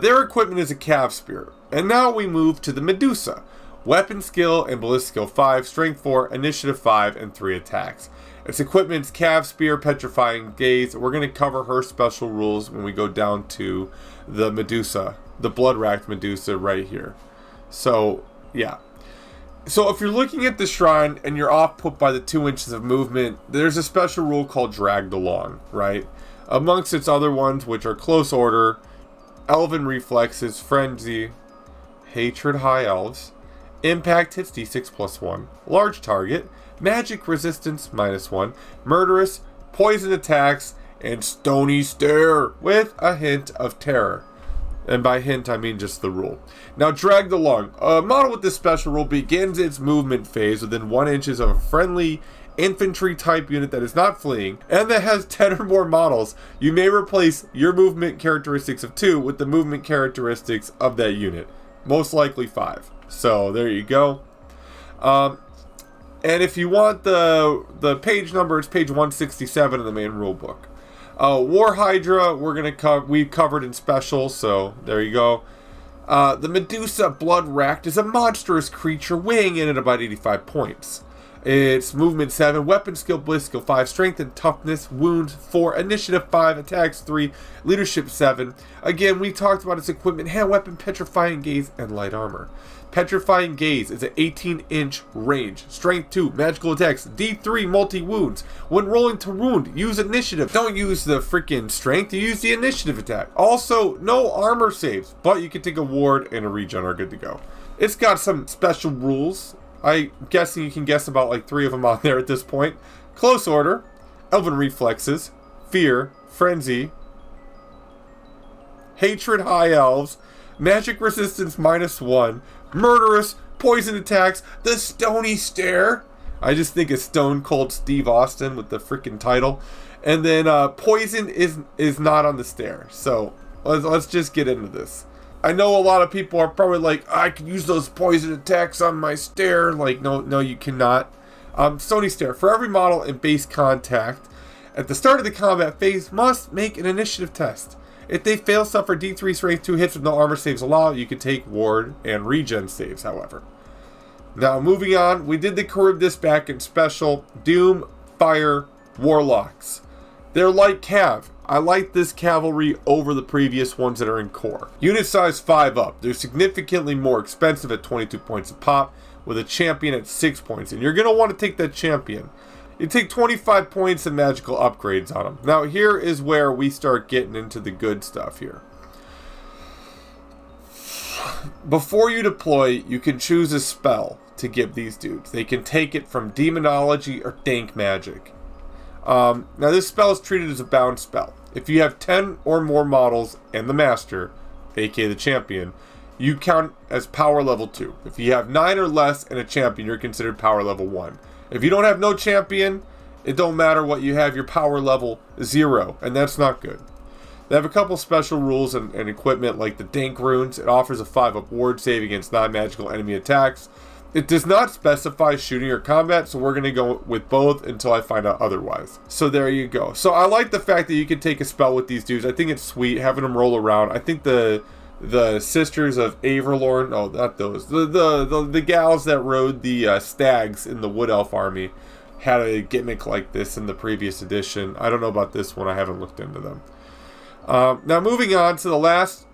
Speaker 1: Their equipment is a cav spear. And now we move to the Medusa. Weapon skill and bliss skill 5, strength 4, initiative 5, and 3 attacks. Its equipment's cav spear, petrifying gaze. We're going to cover her special rules when we go down to the Medusa, the blood-racked Medusa right here. So, yeah. So if you're looking at the Shrine and you're off put by the 2 inches of movement, there's a special rule called dragged along, right? Amongst its other ones, which are close order, elven reflexes, frenzy, hatred high elves, impact hits d6 +1, large target, magic resistance -1, murderous, poison attacks, and stony stare with a hint of terror. And by hint, I mean just the rule. Now, dragged along. A model with this special rule begins its movement phase within 1 inches of a friendly infantry type unit that is not fleeing and that has 10 or more models. You may replace your movement characteristics of 2 with the movement characteristics of that unit. Most likely 5. So, there you go. And if you want the page number, it's page 167 in the main rule book. War Hydra, we've covered in special, so there you go. The Medusa Blood Racked is a monstrous creature weighing in at about 85 points. It's movement 7, weapon skill, bliss skill 5, strength and toughness, wounds 4, initiative 5, attacks 3, leadership 7. Again, we talked about its equipment: hand weapon, petrifying gaze, and light armor. Petrifying gaze is an 18-inch range, strength 2, magical attacks, D3 multi-wounds. When rolling to wound, use initiative. Don't use the freaking strength, you use the initiative attack. Also, no armor saves, but you can take a ward and a regen are good to go. It's got some special rules. I'm guessing you can guess about like 3 of them on there at this point. Close order, elven reflexes, fear, frenzy, hatred high elves, magic resistance -1, murderous, poison attacks, the stony stare. I just think of Stone Cold Steve Austin with the freaking title. And then poison is not on the stare. So let's just get into this. I know a lot of people are probably like, I can use those poison attacks on my stare. Like, no, you cannot. Stony stare. For every model in base contact, at the start of the combat phase, must make an initiative test. If they fail, suffer D3 strength 2 hits with no armor saves allowed. You can take ward and regen saves, however. Now, moving on, we did the Charybdis back in special. Doom, Fire, Warlocks. They're like Cav. I like this cavalry over the previous ones that are in core. Unit size 5 up. They're significantly more expensive at 22 points a pop, with a champion at 6 points. And you're going to want to take that champion. You take 25 points and magical upgrades on them. Now, here is where we start getting into the good stuff here. Before you deploy, you can choose a spell to give these dudes. They can take it from Demonology or Dank Magic. Now, this spell is treated as a bound spell. If you have 10 or more models and the Master, aka the Champion, you count as power level 2. If you have 9 or less and a Champion, you're considered power level 1. If you don't have no champion, it don't matter what you have, your power level 0, and that's not good. They have a couple special rules and equipment like the Dank Runes. It offers a 5-up ward save against non-magical enemy attacks. It does not specify shooting or combat, so we're going to go with both until I find out otherwise. So there you go. So I like the fact that you can take a spell with these dudes. I think it's sweet having them roll around. I think the Sisters of Averlorn, no, not those. The gals that rode the stags in the Wood Elf army had a gimmick like this in the previous edition. I don't know about this one. I haven't looked into them. Now moving on to the last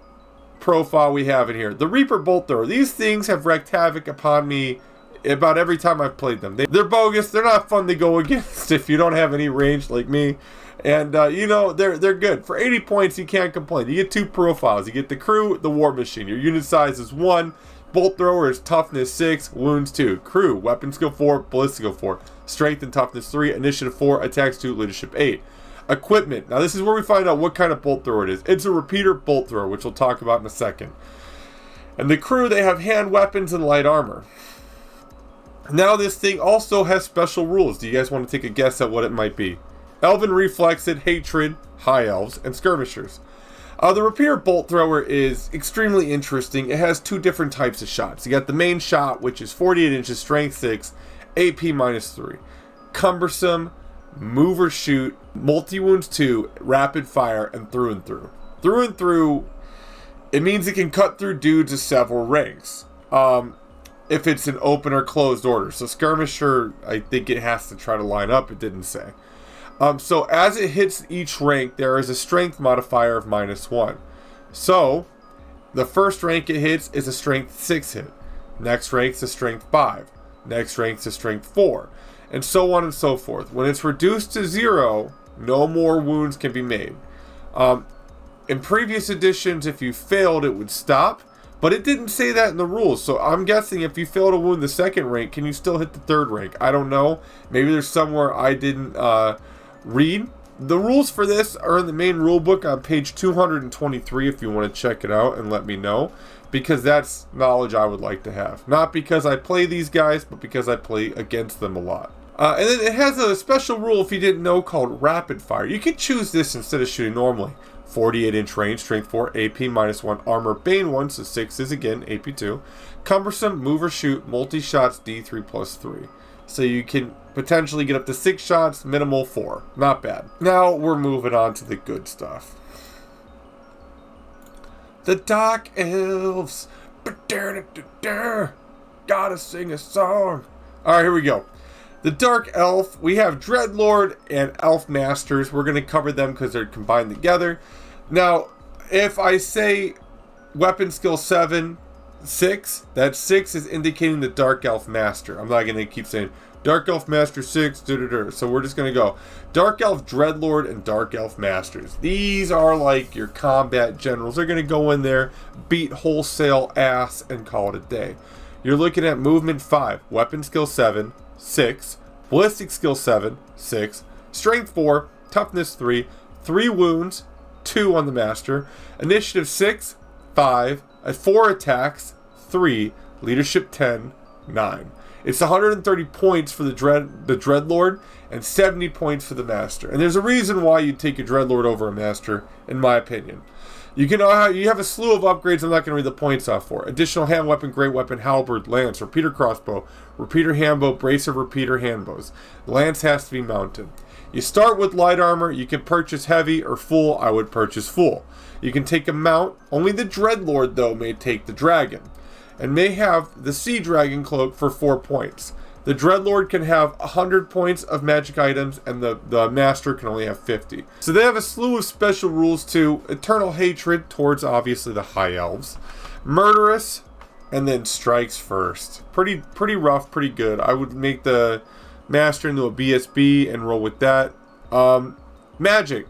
Speaker 1: profile we have in here, the Reaper Bolt Thrower. These things have wreaked havoc upon me about every time I've played them. They're bogus. They're not fun to go against if you don't have any range like me. And you know, they're good. For 80 points, you can't complain. You get 2 profiles. You get the Crew, the War Machine. Your unit size is 1. Bolt Thrower is toughness 6, wounds 2. Crew, weapon skill 4, ballistic skill 4, strength and toughness 3, initiative 4, attacks 2, leadership 8. Equipment. Now this is where we find out what kind of bolt thrower it is. It's a repeater bolt thrower, which we'll talk about in a second. And the Crew, they have hand weapons and light armor. Now this thing also has special rules. Do you guys want to take a guess at what it might be? Elven Reflexed, Hatred, High Elves, and Skirmishers. The repeater bolt thrower is extremely interesting. It has 2 different types of shots. You got the main shot, which is 48 inches, strength 6, AP -3. Cumbersome, move or shoot, multi-wounds 2, rapid fire, and through and through. Through and through, it means it can cut through dudes of several ranks. If it's an open or closed order. So Skirmisher, I think it has to try to line up. It didn't say. So as it hits each rank, there is a strength modifier of -1. So the first rank it hits is a strength 6 hit. Next rank is a strength 5. Next rank is a strength 4. And so on and so forth. When it's reduced to 0, no more wounds can be made. In previous editions, if you failed, it would stop. But it didn't say that in the rules. So I'm guessing if you fail to wound the 2nd rank, can you still hit the 3rd rank? I don't know. Maybe there's somewhere I didn't read. The rules for this are in the main rulebook on page 223 if you want to check it out and let me know. Because that's knowledge I would like to have. Not because I play these guys, but because I play against them a lot. And then it has a special rule, if you didn't know, called Rapid Fire. You could choose this instead of shooting normally. 48-inch range, strength 4, AP -1, armor bane 1, so 6 is again AP 2. Cumbersome, move or shoot, multi-shots D3 plus 3. So you can potentially get up to 6 shots, minimal 4. Not bad. Now we're moving on to the good stuff. The Dark Elves. Gotta sing a song. Alright, here we go. The Dark Elf, we have Dreadlord and Elf Masters. We're going to cover them because they're combined together. Now, if I say weapon skill 7, 6, that 6 is indicating the Dark Elf Master. I'm not going to keep saying Dark Elf Master 6, so we're just going to go Dark Elf Dreadlord and Dark Elf Masters. These are like your combat generals. They're going to go in there, beat wholesale ass, and call it a day. You're looking at movement 5, weapon skill 7, 6, ballistic skill 7, 6, strength 4, toughness 3, 3 wounds, 2 on the master, initiative 6, 5, 4 attacks, 3, leadership 10, 9. It's 130 points for the Dreadlord and 70 points for the master. And there's a reason why you take a Dreadlord over a master, in my opinion. You have a slew of upgrades I'm not going to read the points off for. Additional hand weapon, great weapon, halberd, lance, repeater crossbow, repeater handbow, brace of repeater handbows. Lance has to be mounted. You start with light armor. You can purchase heavy or full. I would purchase full. You can take a mount. Only the Dreadlord, though, may take the dragon. And may have the sea dragon cloak for 4 points. The Dreadlord can have 100 points of magic items, and the Master can only have 50. So they have a slew of special rules too. Eternal Hatred towards, obviously, the High Elves. Murderous, and then Strikes First. Pretty rough, pretty good. I would make the Master into a BSB and roll with that. Magic.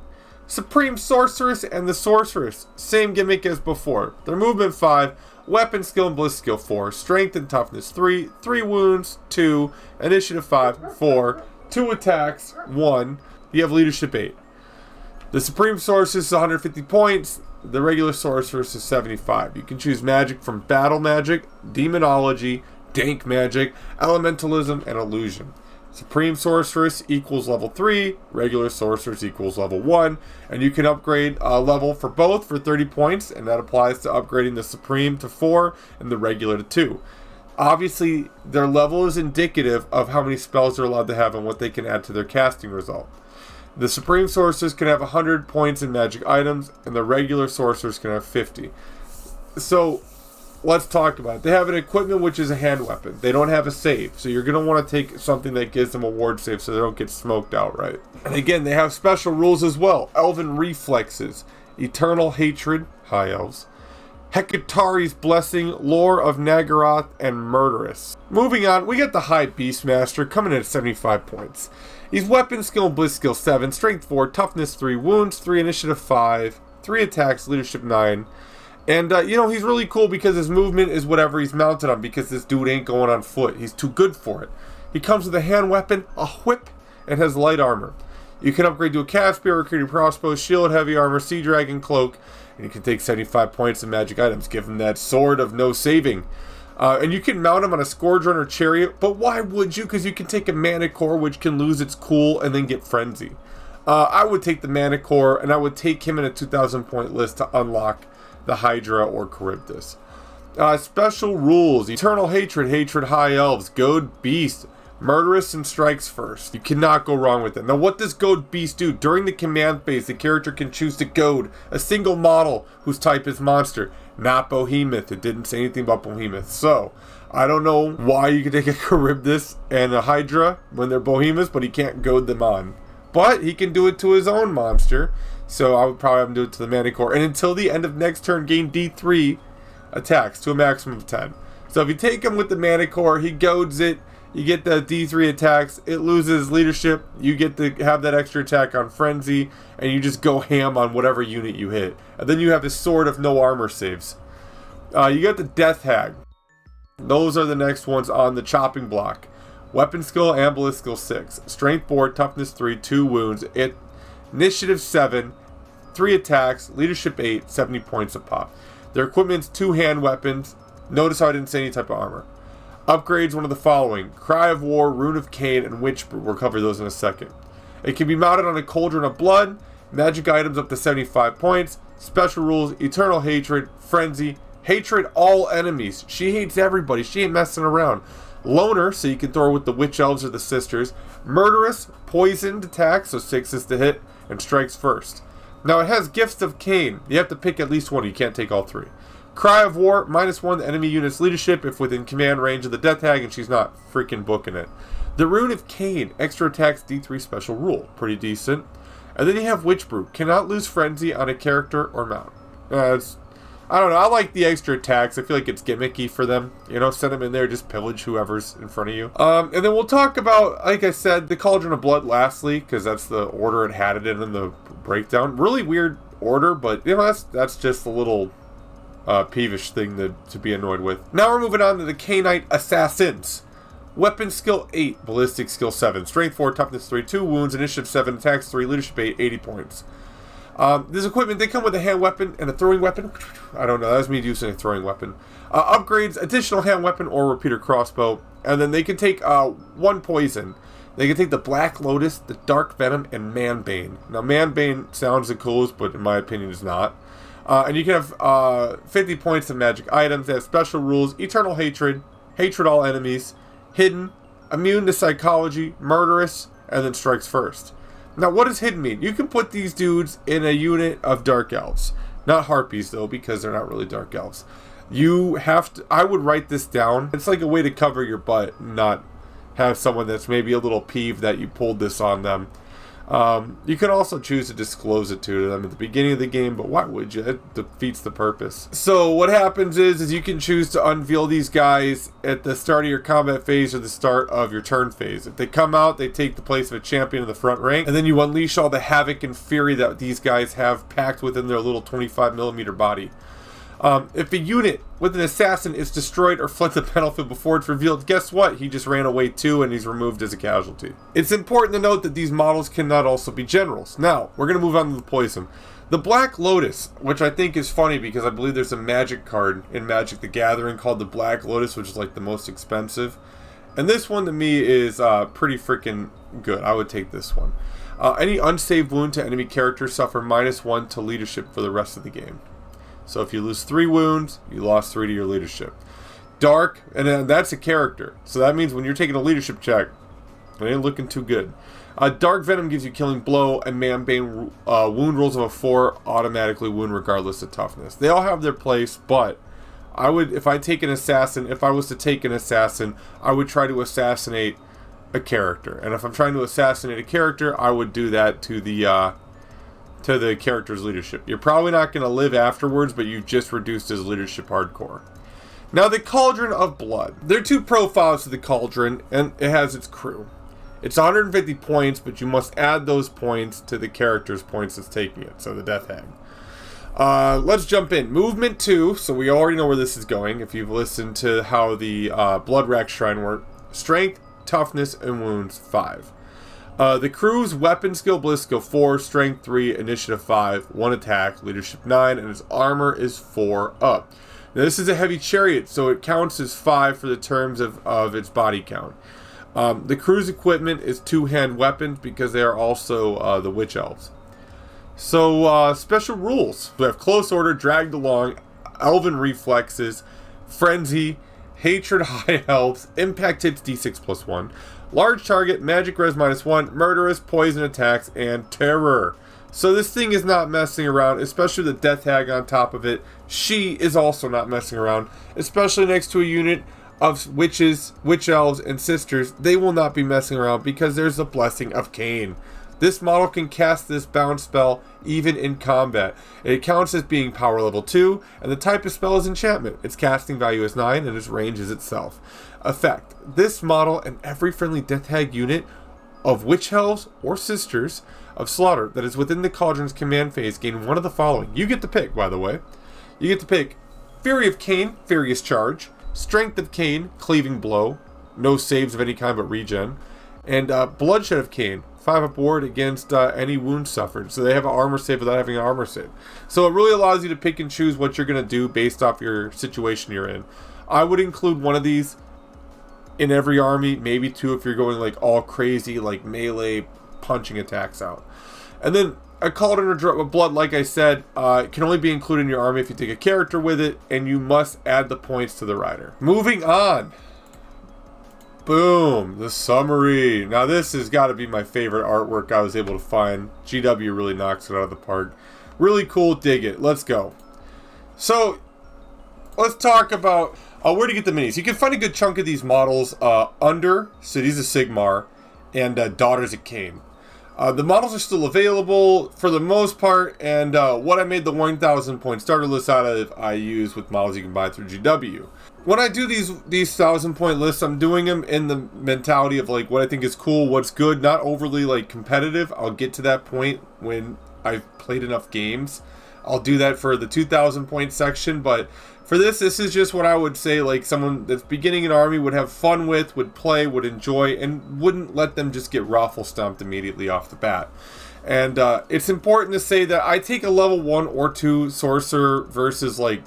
Speaker 1: Supreme Sorceress and the Sorceress. Same gimmick as before. Their movement 5. Weapon skill and ballistic skill 4, strength and toughness 3, 3 wounds 2, initiative 5, 4, 2 attacks 1. You have leadership 8. The Supreme Sorceress is 150 points. The regular Sorceress is 75. You can choose magic from battle magic, demonology, dank magic, elementalism, and illusion. Supreme Sorceress equals level 3, regular Sorceress equals level 1, and you can upgrade a level for both for 30 points, and that applies to upgrading the Supreme to 4 and the regular to 2. Obviously, their level is indicative of how many spells they're allowed to have and what they can add to their casting result. The Supreme Sorceress can have 100 points in magic items, and the regular Sorceress can have 50. So, let's talk about it. They have an equipment which is a hand weapon. They don't have a save, so you're going to want to take something that gives them a ward save so they don't get smoked outright. And again, they have special rules as well. Elven Reflexes, Eternal Hatred, High Elves, Hecatari's Blessing, Lore of Nagaroth, and Murderous. Moving on, we got the High Beastmaster coming in at 75 points. He's Weapon Skill and Bliss Skill 7, Strength 4, Toughness 3, Wounds 3, Initiative 5, 3 attacks, Leadership 9. And, he's really cool because his movement is whatever he's mounted on because this dude ain't going on foot. He's too good for it. He comes with a hand weapon, a whip, and has light armor. You can upgrade to a cast spear, recruiting crossbow, shield, heavy armor, sea dragon, cloak, and you can take 75 points in magic items. Give him that sword of no saving. And you can mount him on a Scourge Runner chariot, but why would you? Because you can take a Mana Core, which can lose its cool and then get Frenzy. I would take the Mana Core, and I would take him in a 2,000 point list to unlock the Hydra or Charybdis. Special rules: Eternal Hatred, Hatred High Elves, Goad Beast, Murderous, and Strikes First. You cannot go wrong with it. Now, what does Goad Beast do? During the command phase, the character can choose to goad a single model whose type is monster, not Behemoth. It didn't say anything about Behemoth. So, I don't know why you could take a Charybdis and a Hydra when they're Behemoths, but he can't goad them on. But he can do it to his own monster. So I would probably have him do it to the Mana Core. And until the end of next turn, gain D3 attacks to a maximum of 10. So if you take him with the Mana Core, he goads it. You get the D3 attacks. It loses leadership. You get to have that extra attack on Frenzy. And you just go ham on whatever unit you hit. And then you have his Sword of No Armor saves. You got the Death Hag. Those are the next ones on the chopping block. Weapon Skill and Bliss Skill 6. Strength 4, Toughness 3, 2 wounds. Initiative 7, 3 attacks, Leadership 8, 70 points a pop. Their equipment's 2 hand weapons. Notice how I didn't say any type of armor. Upgrades, one of the following: Cry of War, Rune of Cain, and Witch Brew. We'll cover those in a second. It can be mounted on a Cauldron of Blood. Magic items up to 75 points. Special rules: Eternal Hatred, Frenzy, Hatred all enemies. She hates everybody. She ain't messing around. Loner, so you can throw her with the Witch Elves or the Sisters. Murderous, poisoned attack, so 6 is to hit, and Strikes First. Now it has Gifts of Cain. You have to pick at least one. You can't take all 3. Cry of War, -1 the enemy unit's leadership if within command range of the Death Hag, and she's not freaking booking it. The Rune of Cain, extra attacks, D3 special rule. Pretty decent. And then you have Witch Brew. Cannot lose Frenzy on a character or mount. I don't know. I like the extra attacks. I feel like it's gimmicky for them. Send them in there, just pillage whoever's in front of you. And then we'll talk about, like I said, the Cauldron of Blood lastly, because that's the order it had it in the breakdown. Really weird order, but that's just a little peevish thing to be annoyed with. Now we're moving on to the Cainite Assassins. Weapon Skill 8, Ballistic Skill 7, Strength 4, Toughness 3, 2 wounds, Initiative 7, Attacks 3, Leadership 8, 80 points. This equipment, they come with a hand weapon and a throwing weapon. I don't know, that was me using a throwing weapon. Upgrades, additional hand weapon or repeater crossbow. And then they can take 1 poison. They can take the Black Lotus, the Dark Venom, and Manbane. Now, Manbane sounds the coolest, but in my opinion is not. And you can have 50 points of magic items. They have special rules: Eternal Hatred, Hatred all enemies, Hidden, Immune to Psychology, Murderous, and then Strikes First. Now, what does Hidden mean? You can put these dudes in a unit of Dark Elves. Not Harpies, though, because they're not really Dark Elves. You have to... I would write this down. It's like a way to cover your butt, not have someone that's maybe a little peeved that you pulled this on them. You can also choose to disclose it to them at the beginning of the game, but why would you? It defeats the purpose. So what happens is you can choose to unveil these guys at the start of your combat phase or the start of your turn phase. If they come out, they take the place of a champion in the front rank, and then you unleash all the havoc and fury that these guys have packed within their little 25mm body. If a unit with an assassin is destroyed or fled the battlefield before it's revealed, guess what? He just ran away too and he's removed as a casualty. It's important to note that these models cannot also be generals. Now, we're going to move on to the poison. The Black Lotus, which I think is funny because I believe there's a magic card in Magic the Gathering called the Black Lotus, which is like the most expensive. And this one to me is pretty freaking good. I would take this one. Any unsaved wound to enemy characters suffer -1 to leadership for the rest of the game. So if you lose 3 wounds, you lost 3 to your leadership. Dark, and then that's a character. So that means when you're taking a leadership check, it ain't looking too good. Dark Venom gives you killing blow, and Man-Bane wound rolls of a 4 automatically wound regardless of toughness. They all have their place, but I would, if I was to take an assassin, I would try to assassinate a character. And if I'm trying to assassinate a character, I would do that to the character's leadership. You're probably not going to live afterwards, but you've just reduced his leadership hardcore. Now, the Cauldron of Blood. There are 2 profiles to the Cauldron, and it has its crew. It's 150 points, but you must add those points to the character's points that's taking it, so the Death Hag. Let's jump in. Movement 2, so we already know where this is going if you've listened to how the Blood Rack Shrine worked. Strength, Toughness, and Wounds 5. The crew's weapon skill, bliss skill 4, strength 3, initiative 5, 1 attack, leadership 9, and its armor is 4 up. Now this is a heavy chariot, so it counts as 5 for the terms of its body count. The crew's equipment is 2-hand weapons because they are also the Witch Elves. So, special rules. We have Close Order, Dragged Along, Elven Reflexes, Frenzy, Hatred High Elves, Impact Hits D6+1, Large Target, Magic Res -1, Murderous, Poison Attacks, and Terror. So this thing is not messing around, especially the Death Hag on top of it. She is also not messing around, especially next to a unit of witches, witch elves, and sisters. They will not be messing around because there's the Blessing of Cain. This model can cast this bound spell even in combat. It counts as being power level 2, and the type of spell is enchantment. Its casting value is 9, and its range is itself. Effect. This model and every friendly Death Hag unit of witch elves or sisters of slaughter that is within the Cauldron's command phase gain one of the following. You get to pick, by the way. You get to pick Fury of Cain, Furious Charge, Strength of Cain, Cleaving Blow, no saves of any kind but regen, and Bloodshed of Cain, 5 up ward against any wound suffered. So they have an armor save without having an armor save. So it really allows you to pick and choose what you're going to do based off your situation you're in. I would include one of these in every army, maybe 2 if you're going like all crazy, like melee punching attacks out. And then a Cauldron of Blood, like I said, can only be included in your army if you take a character with it, and you must add the points to the rider. Moving on. Boom, the summary. Now this has got to be my favorite artwork I was able to find. GW really knocks it out of the park. Really cool, dig it. Let's go. So, let's talk about where to get the minis. You can find a good chunk of these models under Cities of Sigmar and Daughters of Cain. The models are still available for the most part, and what I made the 1,000 point starter list out of, I use with models you can buy through GW. When I do these 1,000 point lists, I'm doing them in the mentality of like what I think is cool, what's good, not overly like competitive. I'll get to that point when I've played enough games. I'll do that for the 2,000 point section, but for this is just what I would say like someone that's beginning an army would have fun with, would play, would enjoy, and wouldn't let them just get raffle stomped immediately off the bat. And it's important to say that I take a level 1 or 2 sorcerer versus like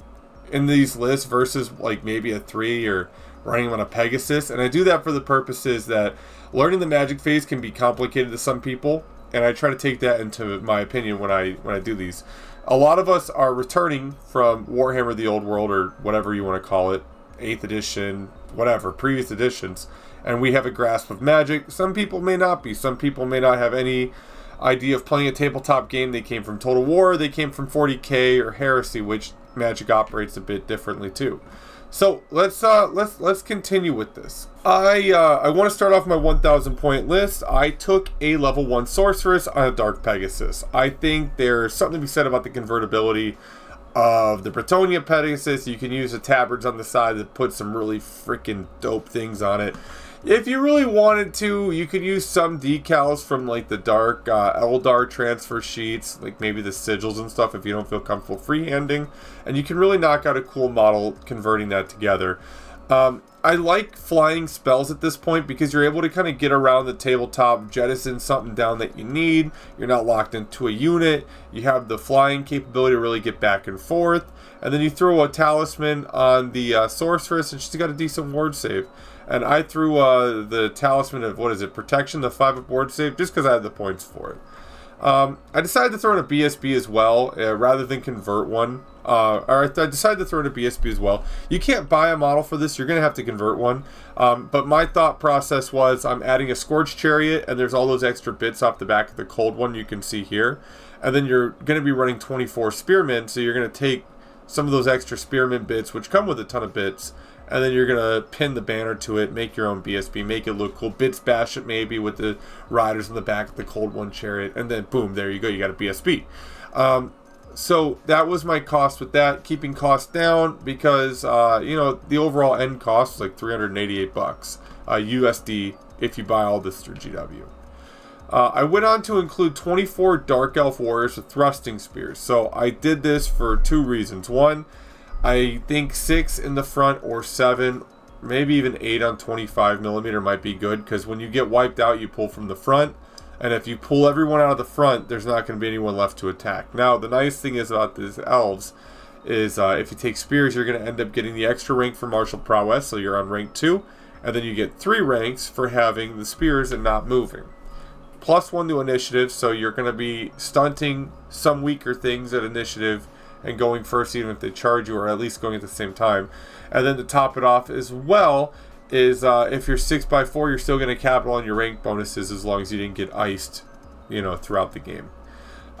Speaker 1: in these lists versus like maybe a 3 or running on a Pegasus, and I do that for the purposes that learning the magic phase can be complicated to some people, and I try to take that into my opinion when I do these. A lot of us are returning from Warhammer the Old World, or whatever you want to call it, 8th edition, whatever, previous editions, and we have a grasp of magic. Some people may not be. Some people may not have any idea of playing a tabletop game. They came from Total War, they came from 40k or Heresy, which magic operates a bit differently too. So let's continue with this. I want to start off my 1,000 point list. I took a level 1 sorceress on a Dark Pegasus. I think there's something to be said about the convertibility of the Bretonia Pegasus. You can use the tabards on the side that put some really freaking dope things on it. If you really wanted to, you could use some decals from like the Dark Eldar transfer sheets, like maybe the sigils and stuff if you don't feel comfortable freehanding. And you can really knock out a cool model converting that together. I like flying spells at this point because you're able to kind of get around the tabletop, jettison something down that you need. You're not locked into a unit. You have the flying capability to really get back and forth. And then you throw a talisman on the sorceress and she's got a decent ward save. And I threw the Talisman of, Protection, the 5 aboard save, just because I had the points for it. I decided to throw in a BSB as well, rather than convert one. I decided to throw in a BSB as well. You can't buy a model for this, you're going to have to convert one. But my thought process was, I'm adding a Scourge Chariot, and there's all those extra bits off the back of the cold one you can see here. And then you're going to be running 24 Spearmen, so you're going to take some of those extra Spearmen bits, which come with a ton of bits, and then you're going to pin the banner to it, make your own BSB, make it look cool, bits bash it maybe with the riders in the back of the cold one chariot, and then boom, there you go, you got a BSB. So that was my cost with that, keeping costs down, because the overall end cost was like $388 USD if you buy all this through GW. I went on to include 24 Dark Elf Warriors with thrusting spears. So I did this for 2 reasons. One, I think 6 in the front or 7, maybe even 8 on 25mm might be good, because when you get wiped out, you pull from the front. And if you pull everyone out of the front, there's not going to be anyone left to attack. Now, the nice thing is about these elves is if you take spears, you're going to end up getting the extra rank for martial prowess, so you're on rank 2. And then you get 3 ranks for having the spears and not moving. +1 to initiative, so you're going to be stunting some weaker things at initiative and going first even if they charge you, or at least going at the same time. And then to top it off as well is if you're 6x4, you're still going to capital on your rank bonuses as long as you didn't get iced, throughout the game.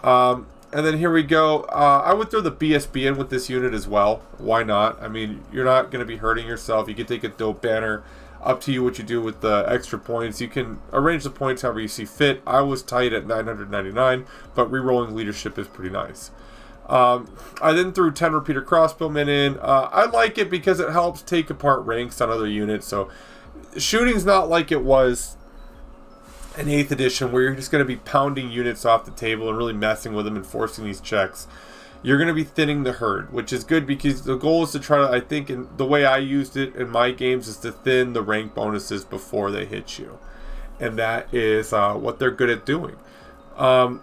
Speaker 1: And then here we go. I would throw the BSB in with this unit as well. Why not? I mean, you're not going to be hurting yourself. You can take a dope banner. Up to you what you do with the extra points. You can arrange the points however you see fit. I was tight at 999, but rerolling leadership is pretty nice. I then threw 10 repeater crossbowmen in. I like it because it helps take apart ranks on other units. So shooting's not like it was in 8th edition, where you're just going to be pounding units off the table and really messing with them and forcing these checks. You're going to be thinning the herd, which is good because the goal is to try to, I think, in the way I used it in my games, is to thin the rank bonuses before they hit you. And that is what they're good at doing. 5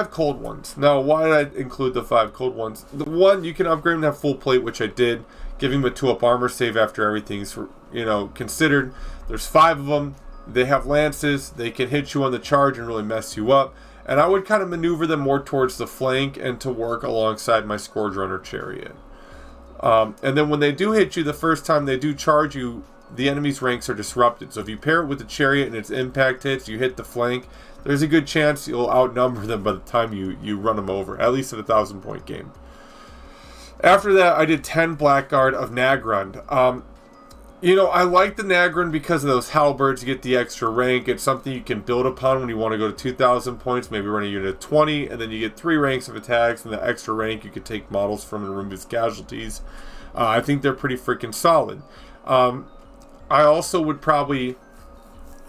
Speaker 1: cold ones. Now, why did I include the 5 cold ones? The one, you can upgrade them to have full plate, which I did, giving them a 2-up armor save after everything's considered. There's 5 of them. They have lances. They can hit you on the charge and really mess you up. And I would kind of maneuver them more towards the flank and to work alongside my Scourge Runner Chariot. And then when they do hit you, the first time they do charge you, the enemy's ranks are disrupted. So if you pair it with the Chariot and its impact hits, you hit the flank, there's a good chance you'll outnumber them by the time you run them over, at least at a 1,000-point game. After that, I did 10 Blackguard of Nagrund. I like the Nagrund because of those halberds. You get the extra rank. It's something you can build upon when you want to go to 2,000 points, maybe run a unit of 20, and then you get 3 ranks of attacks, and the extra rank you can take models from and remove its casualties. I think they're pretty freaking solid. I also would probably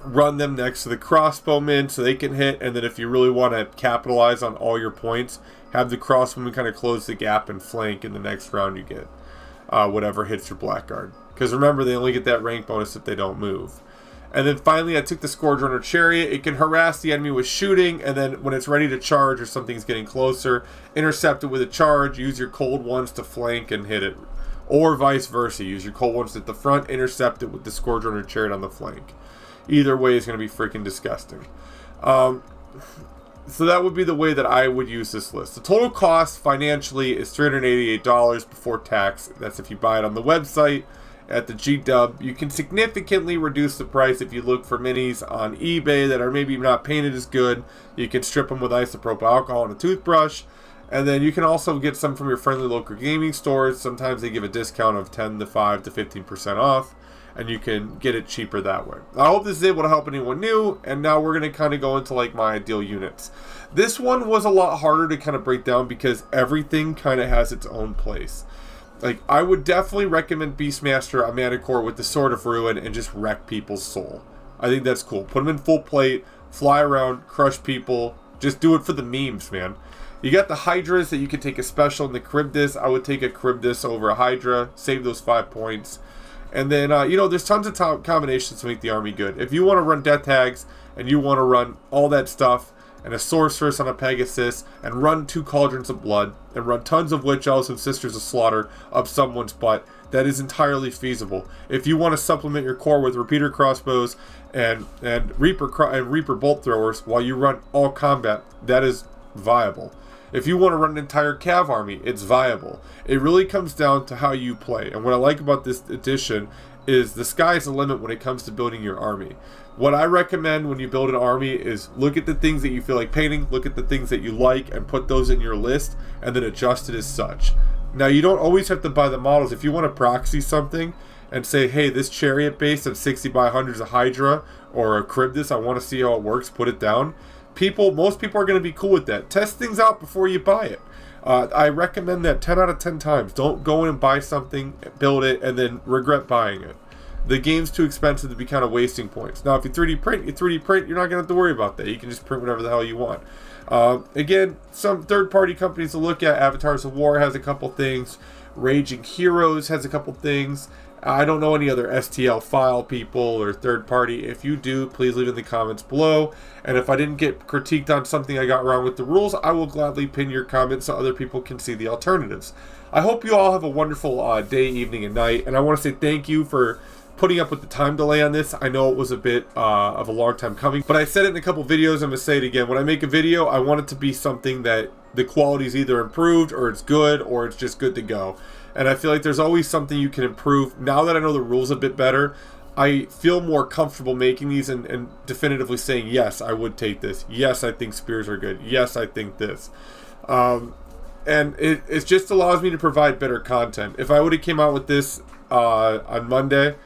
Speaker 1: run them next to the crossbowmen so they can hit, and then if you really want to capitalize on all your points, have the crossbowmen kind of close the gap and flank in the next round you get whatever hits your Blackguard. Because remember, they only get that rank bonus if they don't move. And then finally, I took the Scourge Runner Chariot. It can harass the enemy with shooting, and then when it's ready to charge or something's getting closer, intercept it with a charge, use your cold ones to flank and hit it. Or vice versa, use your cold ones at the front, intercept it with the Scourge Runner Chariot on the flank. Either way is going to be freaking disgusting. So that would be the way that I would use this list. The total cost financially is $388 before tax. That's if you buy it on the website. At the GW, you can significantly reduce the price if you look for minis on eBay that are maybe not painted as good. You can strip them with isopropyl alcohol and a toothbrush. And then you can also get some from your friendly local gaming stores. Sometimes they give a discount of 10 to 5 to 15% off, and you can get it cheaper that way. I hope this is able to help anyone new, and now we're going to kind of go into like my ideal units. This one was a lot harder to kind of break down because everything kind of has its own place. Like, I would definitely recommend Beastmaster, a Manicore with the Sword of Ruin, and just wreck people's soul. I think that's cool. Put them in full plate, fly around, crush people. Just do it for the memes, man. You got the Hydras that you can take a special in the Charybdis. I would take a Charybdis over a Hydra. Save those 5 points. And then, there's tons of combinations to make the army good. If you want to run Death Hags and you want to run all that stuff and a sorceress on a Pegasus, and run 2 Cauldrons of Blood, and run tons of Witch Elves and Sisters of Slaughter up someone's butt. That is entirely feasible. If you want to supplement your core with repeater crossbows and Reaper bolt throwers while you run all combat, that is viable. If you want to run an entire cav army, it's viable. It really comes down to how you play. And what I like about this edition is the sky's the limit when it comes to building your army. What I recommend when you build an army is look at the things that you feel like painting, look at the things that you like, and put those in your list, and then adjust it as such. Now, you don't always have to buy the models. If you want to proxy something and say, hey, this chariot base of 60 by 100 is a Hydra or a Charybdis, I want to see how it works, put it down. Most people are going to be cool with that. Test things out before you buy it. I recommend that 10 out of 10 times. Don't go in and buy something, build it, and then regret buying it. The game's too expensive to be kind of wasting points. Now, if you 3D print, you're not going to have to worry about that. You can just print whatever the hell you want. Again, some third-party companies to look at. Avatars of War has a couple things. Raging Heroes has a couple things. I don't know any other STL file people or third-party. If you do, please leave in the comments below. And if I didn't get critiqued on something I got wrong with the rules, I will gladly pin your comments so other people can see the alternatives. I hope you all have a wonderful day, evening, and night. And I want to say thank you for putting up with the time delay on this. I know it was a bit of a long time coming, but I said it in a couple videos. I'm going to say it again. When I make a video, I want it to be something that the quality is either improved or it's good or it's just good to go. And I feel like there's always something you can improve. Now that I know the rules a bit better, I feel more comfortable making these and definitively saying, yes, I would take this. Yes, I think spears are good. Yes, I think this. And it just allows me to provide better content. If I would have came out with this on Monday,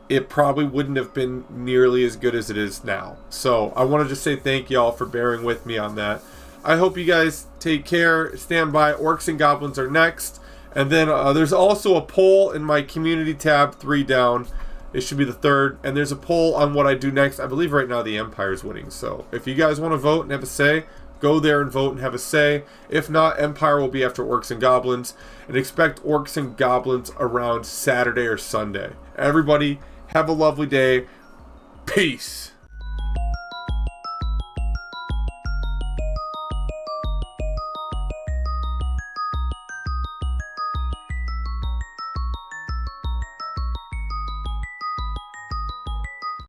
Speaker 1: it probably wouldn't have been nearly as good as it is now. So I want to just say thank y'all for bearing with me on that. I hope you guys take care. Stand by. Orcs and Goblins are next. And then there's also a poll in my community tab, 3 down. It should be the 3rd. And there's a poll on what I do next. I believe right now the Empire's winning. So if you guys want to vote and have a say, go there and vote and have a say. If not, Empire will be after Orcs and Goblins. And expect Orcs and Goblins around Saturday or Sunday. Everybody, have a lovely day. Peace.